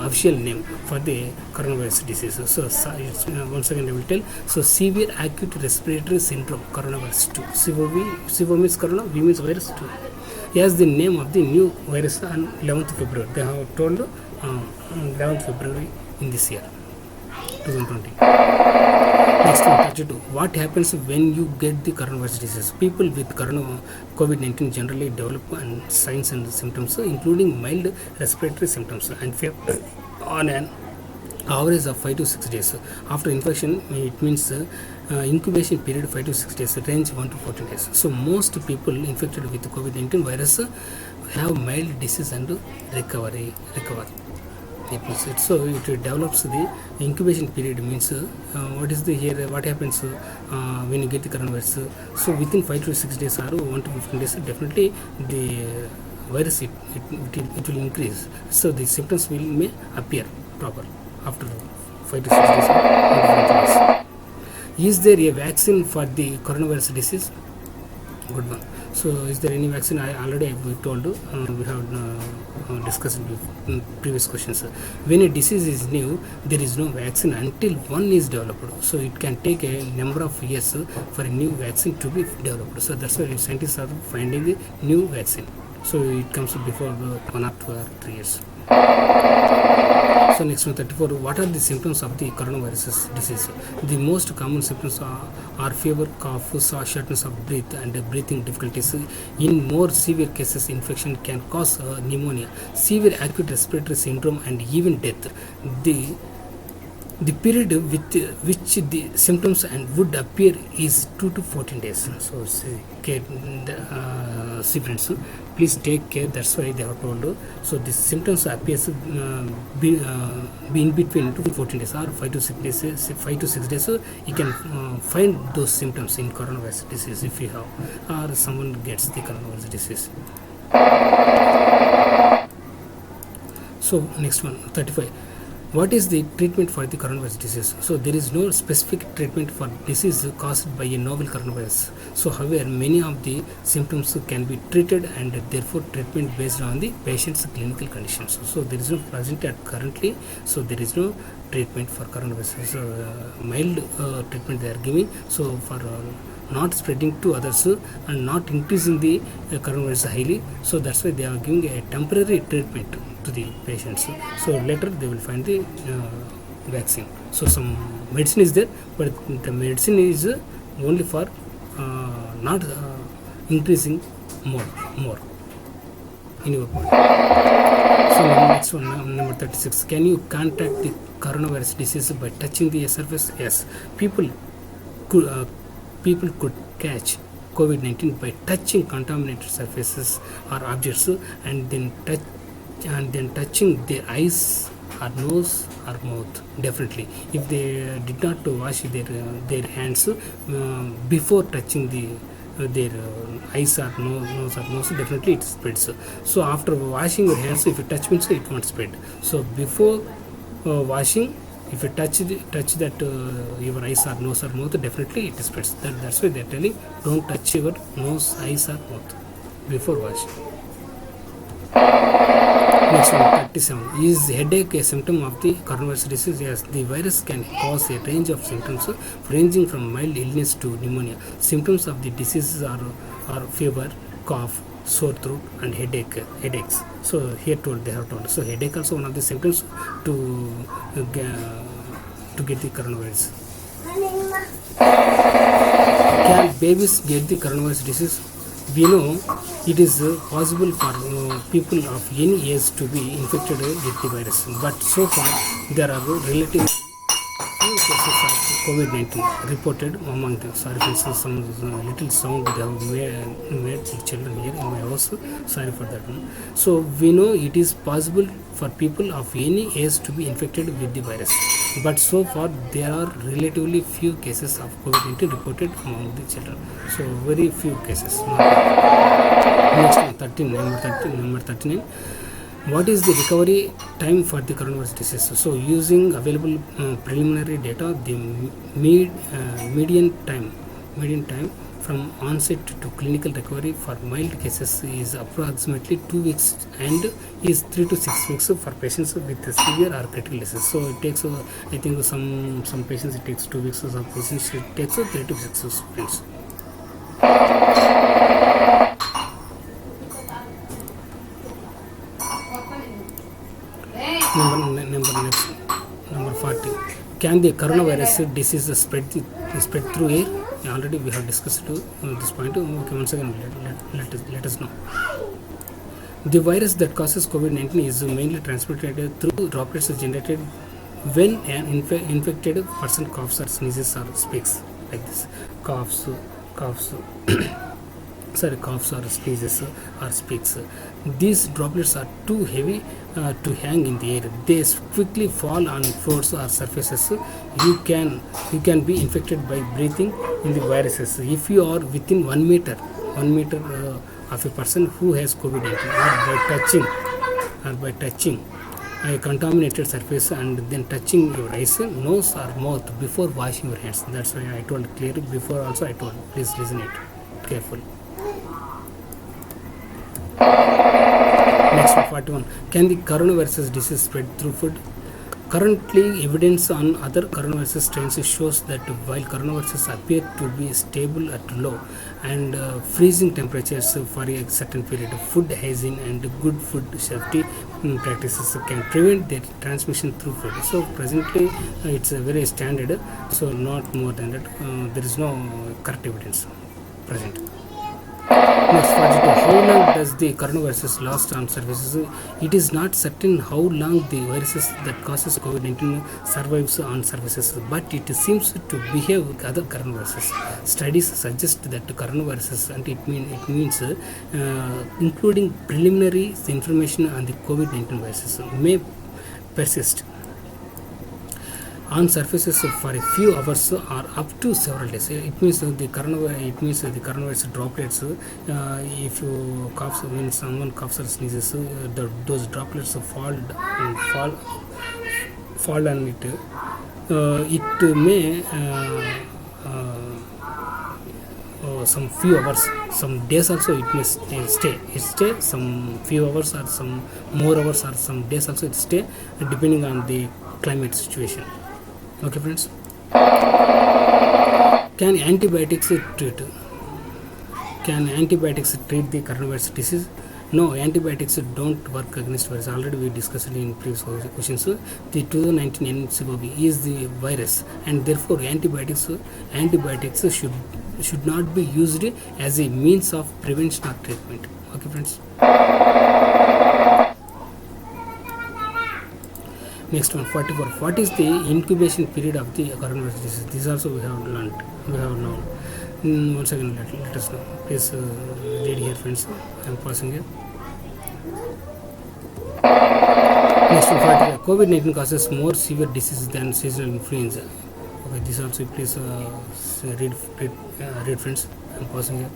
official name for the coronavirus disease. So it's, once again I will tell. So severe acute respiratory syndrome coronavirus 2. CoV means corona, V means virus 2. As the name of the new virus on 11th February. They have told 11th February in this year, 2020. Next one, 32. What happens when you get the coronavirus disease? People with COVID-19 generally develop signs and symptoms, including mild respiratory symptoms and fever on an average of 5 to 6 days. After infection, it means incubation period 5 to 6 days, range 1 to 14 days. So most people infected with COVID-19 virus have mild disease and recover. So it develops the incubation period means what is the here what happens when you get the coronavirus. So within 5 to 6 days or 1 to 15 days, definitely the virus it will increase. So the symptoms may appear proper after 5 to 6 days or 1 to 15 days. Is there a vaccine for the coronavirus disease? Good one. So is there any vaccine? I already told you, we have discussed in previous questions. When a disease is new, there is no vaccine until one is developed. So it can take a number of years for a new vaccine to be developed. So that's why scientists are finding a new vaccine. So it comes before 1 or 2 or 3 years. So next one, 34. What are the symptoms of the coronavirus disease? The most common symptoms are fever, cough, shortness of breath, and breathing difficulties. In more severe cases, infection can cause pneumonia, severe acute respiratory syndrome, and even death. The period with which the symptoms and would appear is 2 to 14 days. So see friends, please take care. That's why they have told you. So the symptoms appears be in between 2 to 14 days or 5 to 6 days. 5 to 6 days, so you can find those symptoms in coronavirus disease if you have or someone gets the coronavirus disease. So next one, 35. What is the treatment for the coronavirus disease? So there is no specific treatment for disease caused by a novel coronavirus. So however, many of the symptoms can be treated and therefore treatment based on the patient's clinical conditions. So there is no present at currently. So there is no treatment for coronavirus. So mild treatment they are giving. So for not spreading to others and not increasing the coronavirus highly. So that's why they are giving a temporary treatment to the patients. So later they will find the vaccine. So some medicine is there, but the medicine is only for not increasing more in your body. So next one, number 36. Can you contract the coronavirus disease by touching the surface? Yes, people could catch COVID-19 by touching contaminated surfaces or objects and then touching their eyes or nose or mouth. Definitely, if they did not wash their hands before touching their eyes or nose or nose, definitely it spreads. So after washing your hands, if you touch means it won't spread. So before washing, if you touch that your eyes or nose or mouth, definitely it spreads. That's why they are telling don't touch your nose, eyes or mouth before washing. Next one, 37. Is headache a symptom of the coronavirus disease? Yes, the virus can cause a range of symptoms ranging from mild illness to pneumonia. Symptoms of the diseases are fever, cough, sore throat, and headaches. So here they have told. So headache also one of the symptoms to get the coronavirus. Can babies get the coronavirus disease? We know it is possible for people of any age to be infected with the virus, but so far there are relatively few cases of COVID-19 reported among them. Sorry for some little sound they have made children here in my house. Sorry for that one. So we know it is possible for people of any age to be infected with the virus, but so far there are relatively few cases of COVID-19 reported among the children. So very few cases. Next one, 13, number 39. What is the recovery time for the coronavirus disease? So using available preliminary data, the median time from onset to clinical recovery for mild cases is approximately 2 weeks and is 3 to 6 weeks for patients with severe or critical disease. So it takes I think some patients it takes 2 weeks, some patients it takes 3 to 6 weeks. Number 40. Can the coronavirus disease spread through air? Already we have discussed this point. Okay, once again let us know. The virus that causes COVID-19 is mainly transmitted through droplets generated when an infected person coughs or sneezes or speaks, like this. Coughs coughs or sneezes or speaks. These droplets are too heavy to hang in the air. They quickly fall on floors or surfaces. You can be infected by breathing in the viruses if you are within 1 meter of a person who has COVID-19, or by touching a contaminated surface and then touching your eyes, nose or mouth before washing your hands. That's why I told clearly before. Also I told, please listen it carefully. Next, 41. Can the coronavirus disease spread through food? Currently, evidence on other coronavirus strains shows that while coronaviruses appear to be stable at low and freezing temperatures for a certain period, food hygiene and good food safety practices can prevent their transmission through food. So presently, it's a very standard. So not more than that. There is no correct evidence present. Next, 42. How long does the coronavirus last on surfaces? It is not certain how long the virus that causes COVID-19 survives on surfaces, but it seems to behave like other coronaviruses. Studies suggest that coronaviruses, and it means including preliminary information on the COVID-19 viruses, may persist on surfaces for a few hours or up to several days. It means the coronavirus droplets. If you cough, when someone coughs or sneezes, those droplets fall on it. It may some few hours, some days also it may stay some few hours or some more hours or some days also it stay, depending on the climate situation. Okay, friends. Can antibiotics treat the coronavirus disease? No, antibiotics don't work against virus. Already we discussed it in previous questions. The 2019 NCOV is the virus, and therefore antibiotics should not be used as a means of prevention or treatment. Okay, friends. Next one, 44. What is the incubation period of the coronavirus disease? This also we have learned. Once again, let us know. Please read here, friends. I am passing here. Next one, 45. COVID-19 causes more severe diseases than seasonal influenza. Okay, this also please read, friends. I am passing here.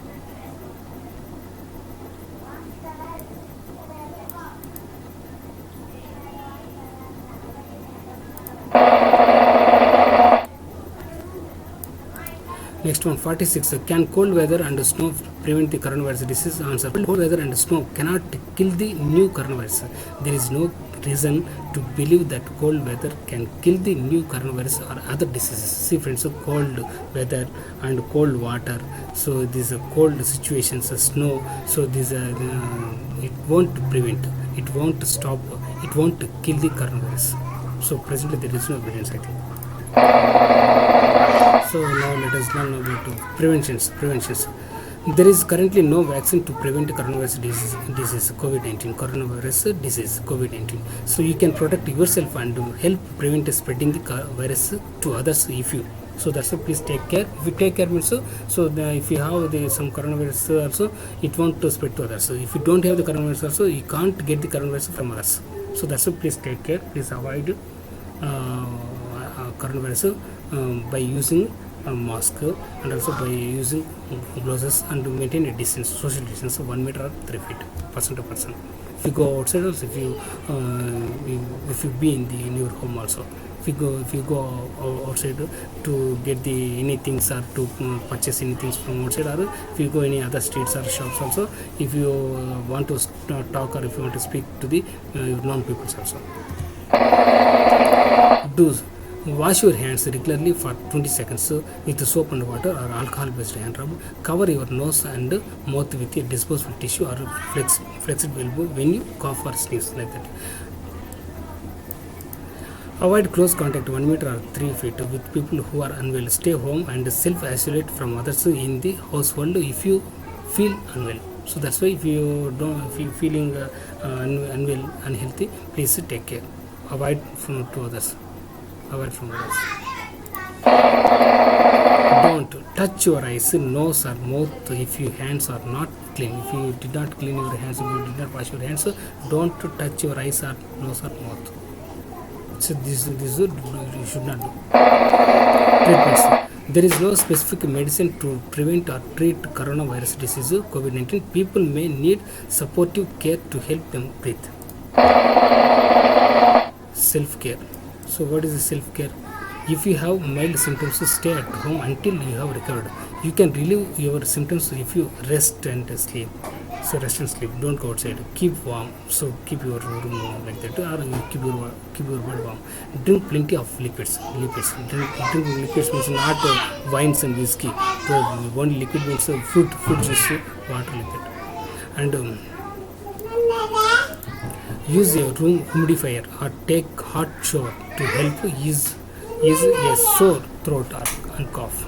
Next one, 46. Can cold weather and snow prevent the coronavirus disease? Answer. Cold weather and snow cannot kill the new coronavirus. There is no reason to believe that cold weather can kill the new coronavirus or other diseases. See, friends, cold weather and cold water. So these are cold situations, snow. So these are it won't prevent, it won't stop, it won't kill the coronavirus. So presently there is no evidence, I think. So now let us learn about preventions. There is currently no vaccine to prevent coronavirus disease COVID-19 disease. So you can protect yourself and help prevent spreading the virus to others if you. So that's why please take care. If you take care means if you have some coronavirus also, it won't spread to others. So if you don't have the coronavirus also, you can't get the coronavirus from others. So that's why please take care. Please avoid coronavirus by using a mask and also by using gloves and maintain a distance, social distance of 1 meter or 3 feet, person to person. If you go outside also, if you be in your home also, if you go outside to get any things or to purchase any things from outside, or if you go any other streets or shops also, if you want to talk or if you want to speak to the non-people also. Do's. Wash your hands regularly for 20 seconds with soap and water or alcohol-based hand rub. Cover your nose and mouth with a disposable tissue or flexible elbow when you cough or sneeze, like that. Avoid close contact 1 meter or 3 feet with people who are unwell. Stay home and self-isolate from others in the household if you feel unwell. So that's why if you feeling unwell, unhealthy, please take care. Avoid from to others. Avoid from others. Don't touch your eyes, nose or mouth if your hands are not clean. If you did not clean your hands, if you did not wash your hands, don't touch your eyes or nose or mouth. So this you should not do. Treatments. There is no specific medicine to prevent or treat coronavirus disease COVID-19. People may need supportive care to help them breathe. Self-care. So what is the self-care? If you have mild symptoms, stay at home until you have recovered. You can relieve your symptoms if you rest and sleep. So rest and sleep. Don't go outside. Keep warm. So keep your room warm like that, or keep your body warm. Drink plenty of liquids. Drink liquids means not wines and whiskey. So one liquid means fruit juice, water like that. And use a room humidifier or take hot shower to help ease a sore throat and cough.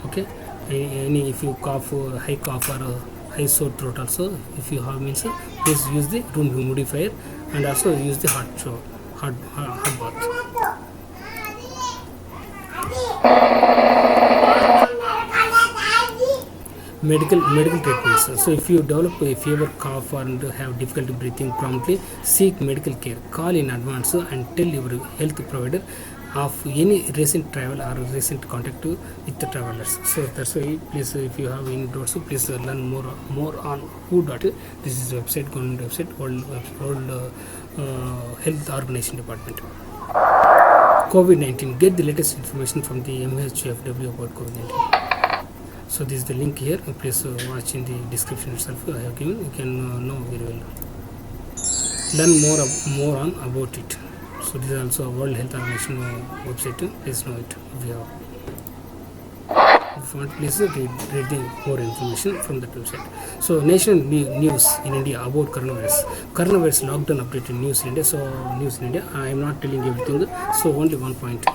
Okay, if you cough, high cough or high sore throat also, if you have means, please use the room humidifier and also use the hot shower, hot bath. Medical treatments. So if you develop a fever, cough, and have difficulty breathing promptly, seek medical care. Call in advance and tell your health provider of any recent travel or recent contact with the travelers. So that's why, please, if you have any doubts, please learn more on WHO. This is the website, government website, World Health Organization Department. COVID-19. Get the latest information from the MHFW about COVID-19. So this is the link here. Please watch in the description itself. I have given. You can know very well. Learn more on about it. So this is also a World Health Organization website. Please know it. If you want, please read the more information from that website. So national news in India about coronavirus. Coronavirus lockdown update in news in India. So news in India. I am not telling everything. So only one point.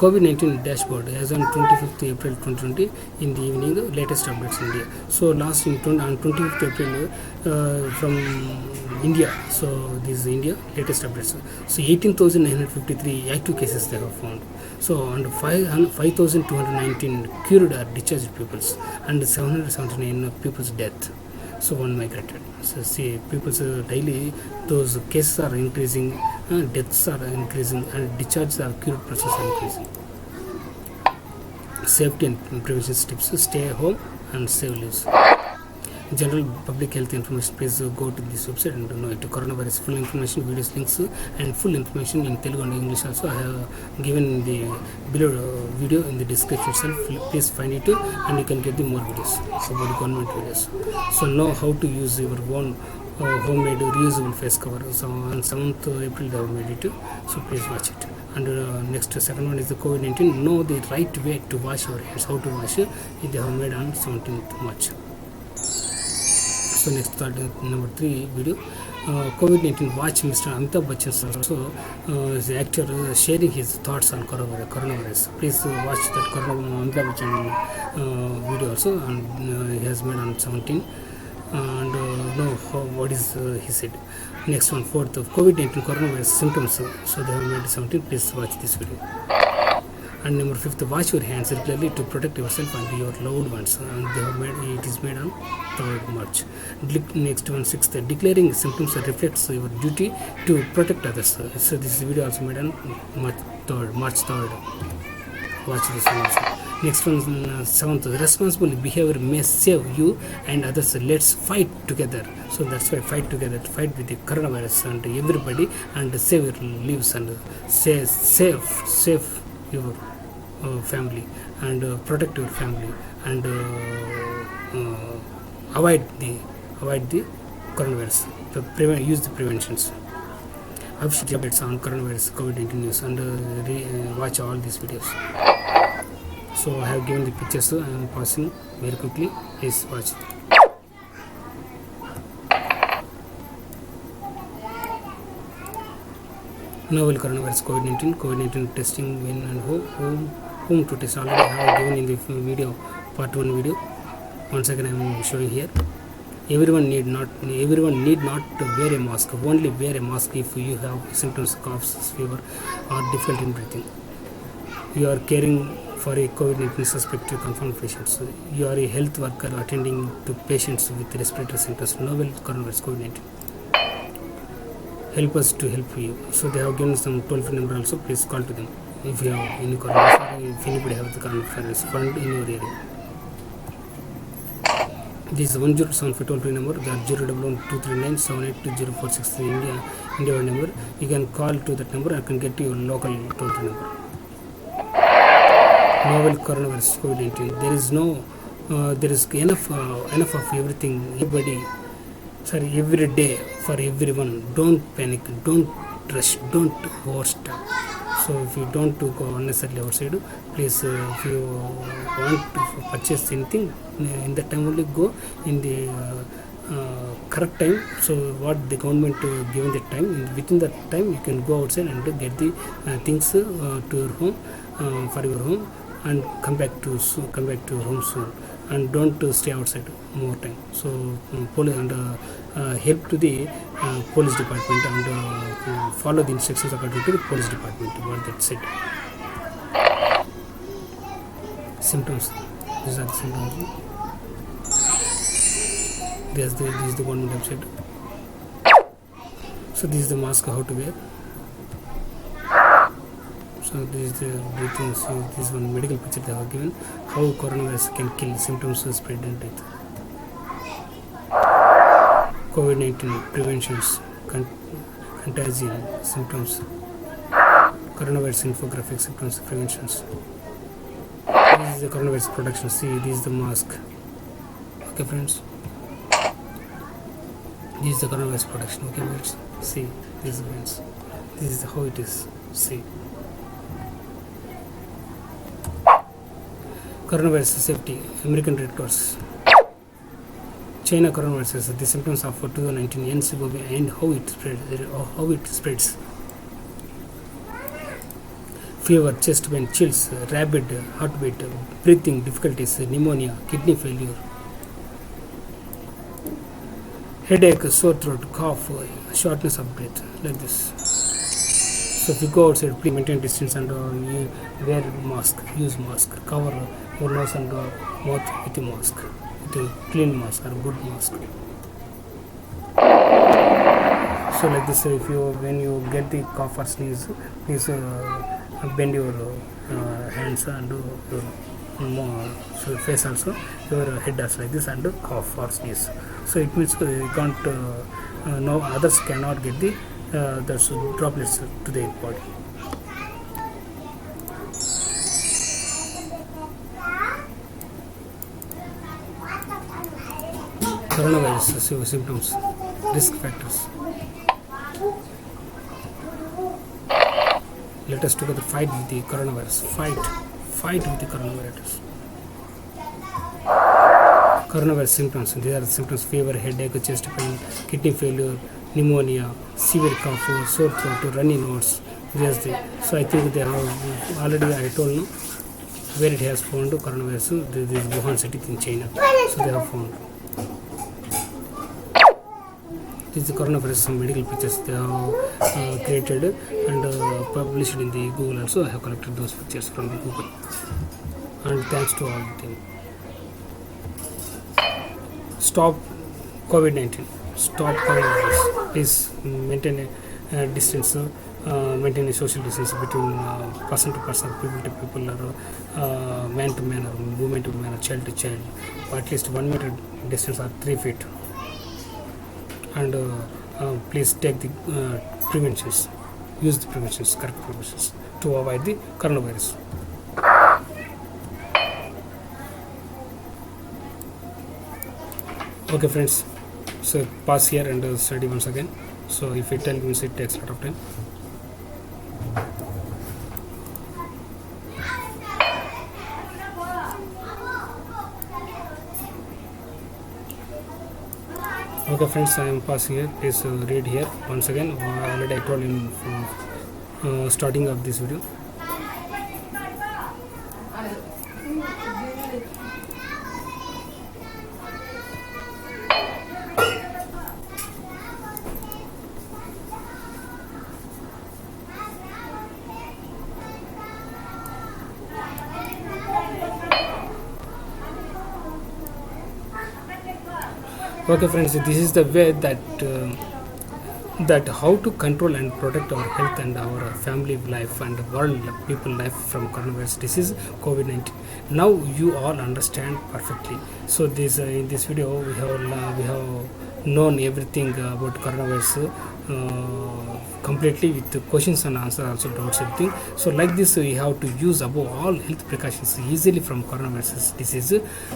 COVID-19 dashboard as on 25th April 2020 in the evening, the latest updates in India. So last on 25th April from India. So this is India latest updates. So 18,953 active cases they have found. So and 5,219 cured or discharged pupils and 779 pupils death. So one migrated. So see, people's daily those cases are increasing, deaths are increasing, and discharges are cured process are increasing. Safety and prevention tips: stay home and save lives. General public health information, please go to this website and know it. Coronavirus full information, videos, links, and full information in Telugu and English also I have given the below video in the description itself. Please find it and you can get the more videos about the government videos. So know how to use your own homemade reusable face cover. So on 7th April they have made it. So please watch it. And next second one is the COVID-19. Know the right way to wash your hands. How to wash it? They have made on 17th March. So next number 3 video, COVID-19 watch. Mr. Amitabh Bachchan also is the actor sharing his thoughts on coronavirus. Please watch that Amitabh Bachchan video also, and he has made on 17 and know what is he said. Next one, 4th of COVID-19 coronavirus symptoms. So they have made 17. Please watch this video. And number 5th, wash your hands regularly to protect yourself and your loved ones. And they have made it is made on 3rd March. Next one, 6th, declaring symptoms reflects your duty to protect others. So this video also made on March 3rd. Watch this one also. Next one, 7th, responsible behavior may save you and others. Let's fight together. So that's why fight together, fight with the coronavirus and everybody, and save your lives and save your family and protect your family and avoid the coronavirus. Use the preventions. Official updates on coronavirus COVID-19 news and watch all these videos. So I have given the pictures, so I am passing very quickly. Please watch. Novel coronavirus COVID-19 testing when and whom to test. Already I have given in the video, part 1 video. Once again I am showing here. Everyone need not to wear a mask. Only wear a mask if you have symptoms, coughs, fever, or difficulty in breathing. You are caring for a COVID-19 suspected confirmed patients. You are a health worker attending to patients with respiratory symptoms. Novel coronavirus COVID-19. Help us to help you. So they have given some toll-free number also. Please call to them if you have any coronavirus or if anybody have the coronavirus fund in your area. This is 1075 toll-free number. They are 011-239-782-0463 India number. You can call to that number and can get your local toll-free number. Novel coronavirus COVID-19. There is enough of everything. Every day for everyone. Don't panic. Don't rush. Don't overstep. So if you don't go unnecessarily outside, please if you want to purchase anything in that time only go in the correct time. So what the government given the time, within that time you can go outside and get the things to your home, for your home, and come back to your home soon, and don't stay outside more time. So police and help to the police department and follow the instructions according to the police department what that said. Symptoms. These are the symptoms. This is the government website. So this is the mask how to wear. So this is the breathing. So this one medical picture they have given. How coronavirus can kill, symptoms, spread and death. COVID-19 preventions, contagion, symptoms. Coronavirus infographic, symptoms, preventions. This is the coronavirus production. See, this is the mask. Okay, friends. This is the coronavirus production. Okay, friends. See, this is friends. This is how it is. See. Coronavirus safety, American Red Cross. China coronavirus, the symptoms of 2019 NCOV and how it spreads. Fever, chest pain, chills, rapid heartbeat, breathing difficulties, pneumonia, kidney failure, headache, sore throat, cough, shortness of breath, like this. So if you go outside, please maintain distance and wear mask, use mask, cover your nose and mouth with a mask, with a clean mask or good mask. So like this, if when you get the cough or sneeze, please bend your hands and your face also, your head also like this, and cough or sneeze. So it means you can't, no others cannot get the droplets to their body. Coronavirus symptoms, risk factors. Let us together fight with the coronavirus. Fight with the coronavirus. Coronavirus symptoms. These are the symptoms: fever, headache, chest pain, kidney failure, pneumonia, severe cough, sore throat, runny nose. So I think they have already, I told you where it has found coronavirus. This is Wuhan city in China. So they have found. This is the coronavirus, some medical pictures they have created and published in the Google also. I have collected those pictures from the Google. And thanks to all of them. Stop COVID-19. Stop coronavirus. Please maintain a distance, maintain a social distance between person to person, people to people, or man to man, or woman to man, or child to child. At least 1 meter distance or 3 feet. And please take the preventions. Use the preventions, correct preventions, to avoid the coronavirus. Okay, friends. So pause here and study once again. So if it means it takes a lot of time. Okay, friends, I am passing here. Please read here once again. Already I told in starting of this video. Okay friends, this is the way that how to control and protect our health and our family life and world people life from coronavirus disease COVID-19. Now you all understand perfectly. So this in this video we have known everything about coronavirus completely with the questions and answer, also doubts, everything. So like this we have to use above all health precautions easily from coronavirus disease,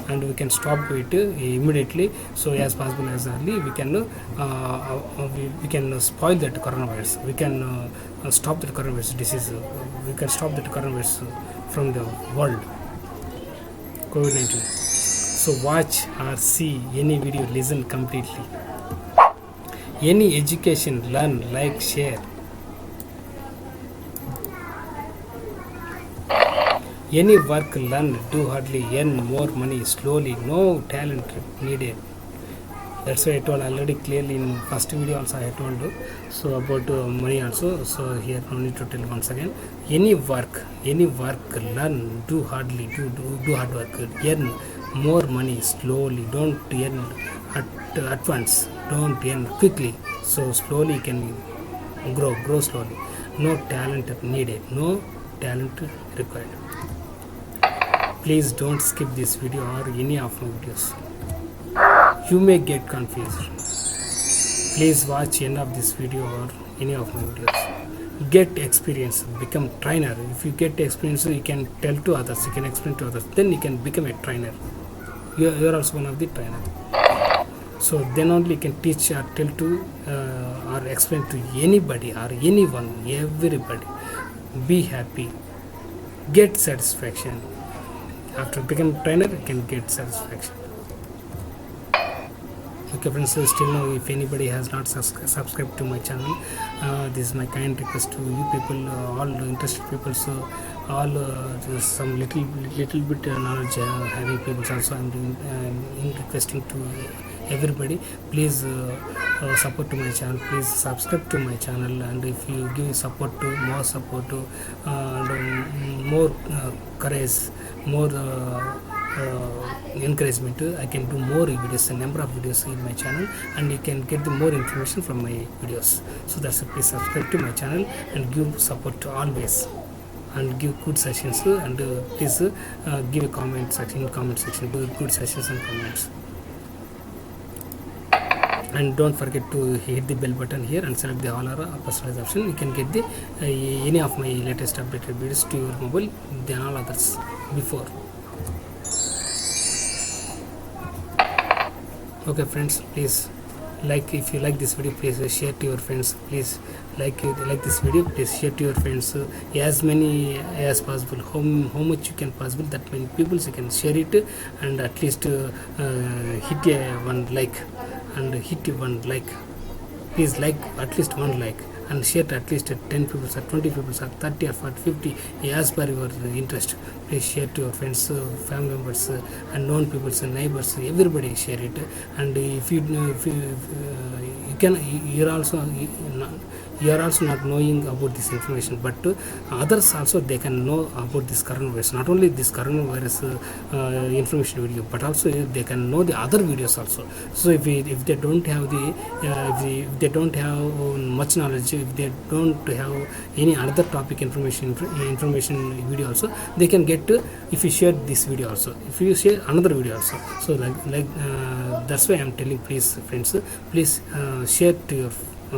and we can stop it immediately. So as possible as early we can spoil that coronavirus. We can stop that coronavirus disease. We can stop that coronavirus from the world, COVID-19. So watch or see any video, listen completely. Any education, learn, like, share. Any work, learn, do hardly, earn more money slowly, no talent needed. That's why I told already clearly in first video also I told you. So about money also. So here no need to tell once again. Any work, learn, do hardly, do hard work, earn more money slowly. Don't earn at once. Don't earn quickly. So slowly you can grow slowly. No talent needed. No talent required. Please don't skip this video or any of my videos. You may get confused. Please watch end of this video or any of my videos. Get experience, become trainer. If you get experience, you can tell to others, you can explain to others. Then you can become a trainer. You are also one of the trainer. So then only you can teach or tell to or explain to anybody or anyone, everybody. Be happy. Get satisfaction. After becoming trainer, you can get satisfaction. Okay friends, so still now if anybody has not subscribed to my channel, this is my kind request to you people, all interested people. So all some little bit knowledge having people also I'm doing requesting to everybody. Please support to my channel. Please subscribe to my channel, and if you give support to more support to more courage, more encouragement, I can do more videos, a number of videos in my channel, and you can get the more information from my videos. So that's it. Please subscribe to my channel and give support to always, and give good sessions, and please give a comment section, do good sessions and comments. And don't forget to hit the bell button here and select the all or personalized option. You can get the any of my latest updated videos to your mobile than all others before. Okay friends, please like, if you like this video, please share to your friends. Please like this video, please share to your friends as many as possible. How much you can possible, that many people you can share it, and at least hit one like, and hit one like. Please like at least one like, and share to at least 10 people or 20 people or 30 or 40, 50 as per your interest. Please share to your friends, family members, and known people, neighbors, everybody share it. And if you can, you are also not knowing about this information, but others also they can know about this coronavirus. Not only this coronavirus information video, but also they can know the other videos also. So if they don't have the if they don't have much knowledge, if they don't have any other topic information video also, they can get if you share this video also, if you share another video also. So like that's why I'm telling, please friends, please share to your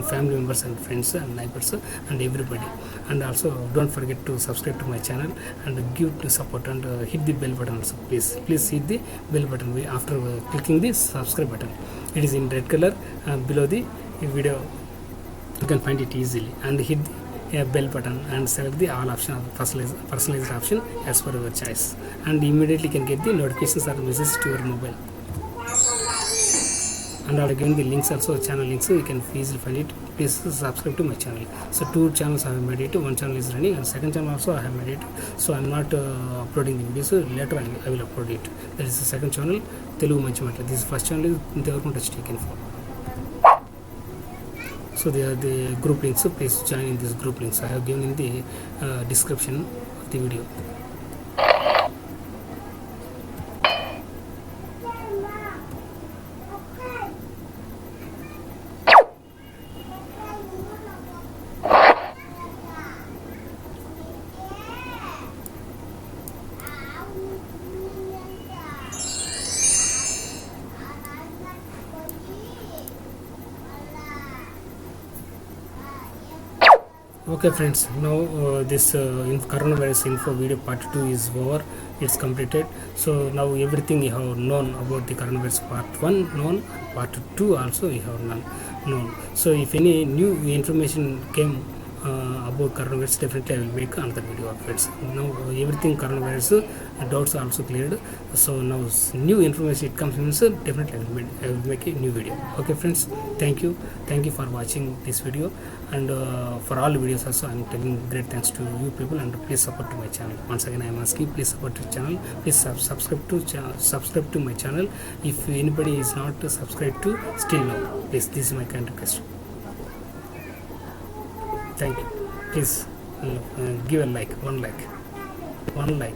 family members and friends and neighbors and everybody. And also don't forget to subscribe to my channel and give the support, and hit the bell button also. Please hit the bell button after clicking the subscribe button. It is in red color below the video. You can find it easily, and hit the bell button and select the all option, personalized option as per your choice, and immediately can get the notifications or messages to your mobile. and I'll given the links also, channel links, you can easily find it. Please subscribe to my channel. So 2 channels I have made it, 1 channel is running and second channel also I have made it. So I'm not uploading the videos, so later I will upload it. That is the second channel, Telugu Manchi Matla. This first channel is Devarkonda District Info. So they are the group links, so please join in these group links. I have given in the description of the video. Okay friends, now this coronavirus info video part 2 is over, it's completed. So now everything you have known about the coronavirus part 1 known, part 2 also you have known. So if any new information came about coronavirus, definitely I will make another video of it. Now everything coronavirus doubts are also cleared. So now new information it comes in, so definitely I will make a new video. Okay friends, thank you for watching this video, and for all videos also I am telling great thanks to you people, and please support to my channel. Once again I am asking, please support the channel, please subscribe to my channel. If anybody is not subscribed to still now, please, this is my kind request. Thank you. Please give a like, one like.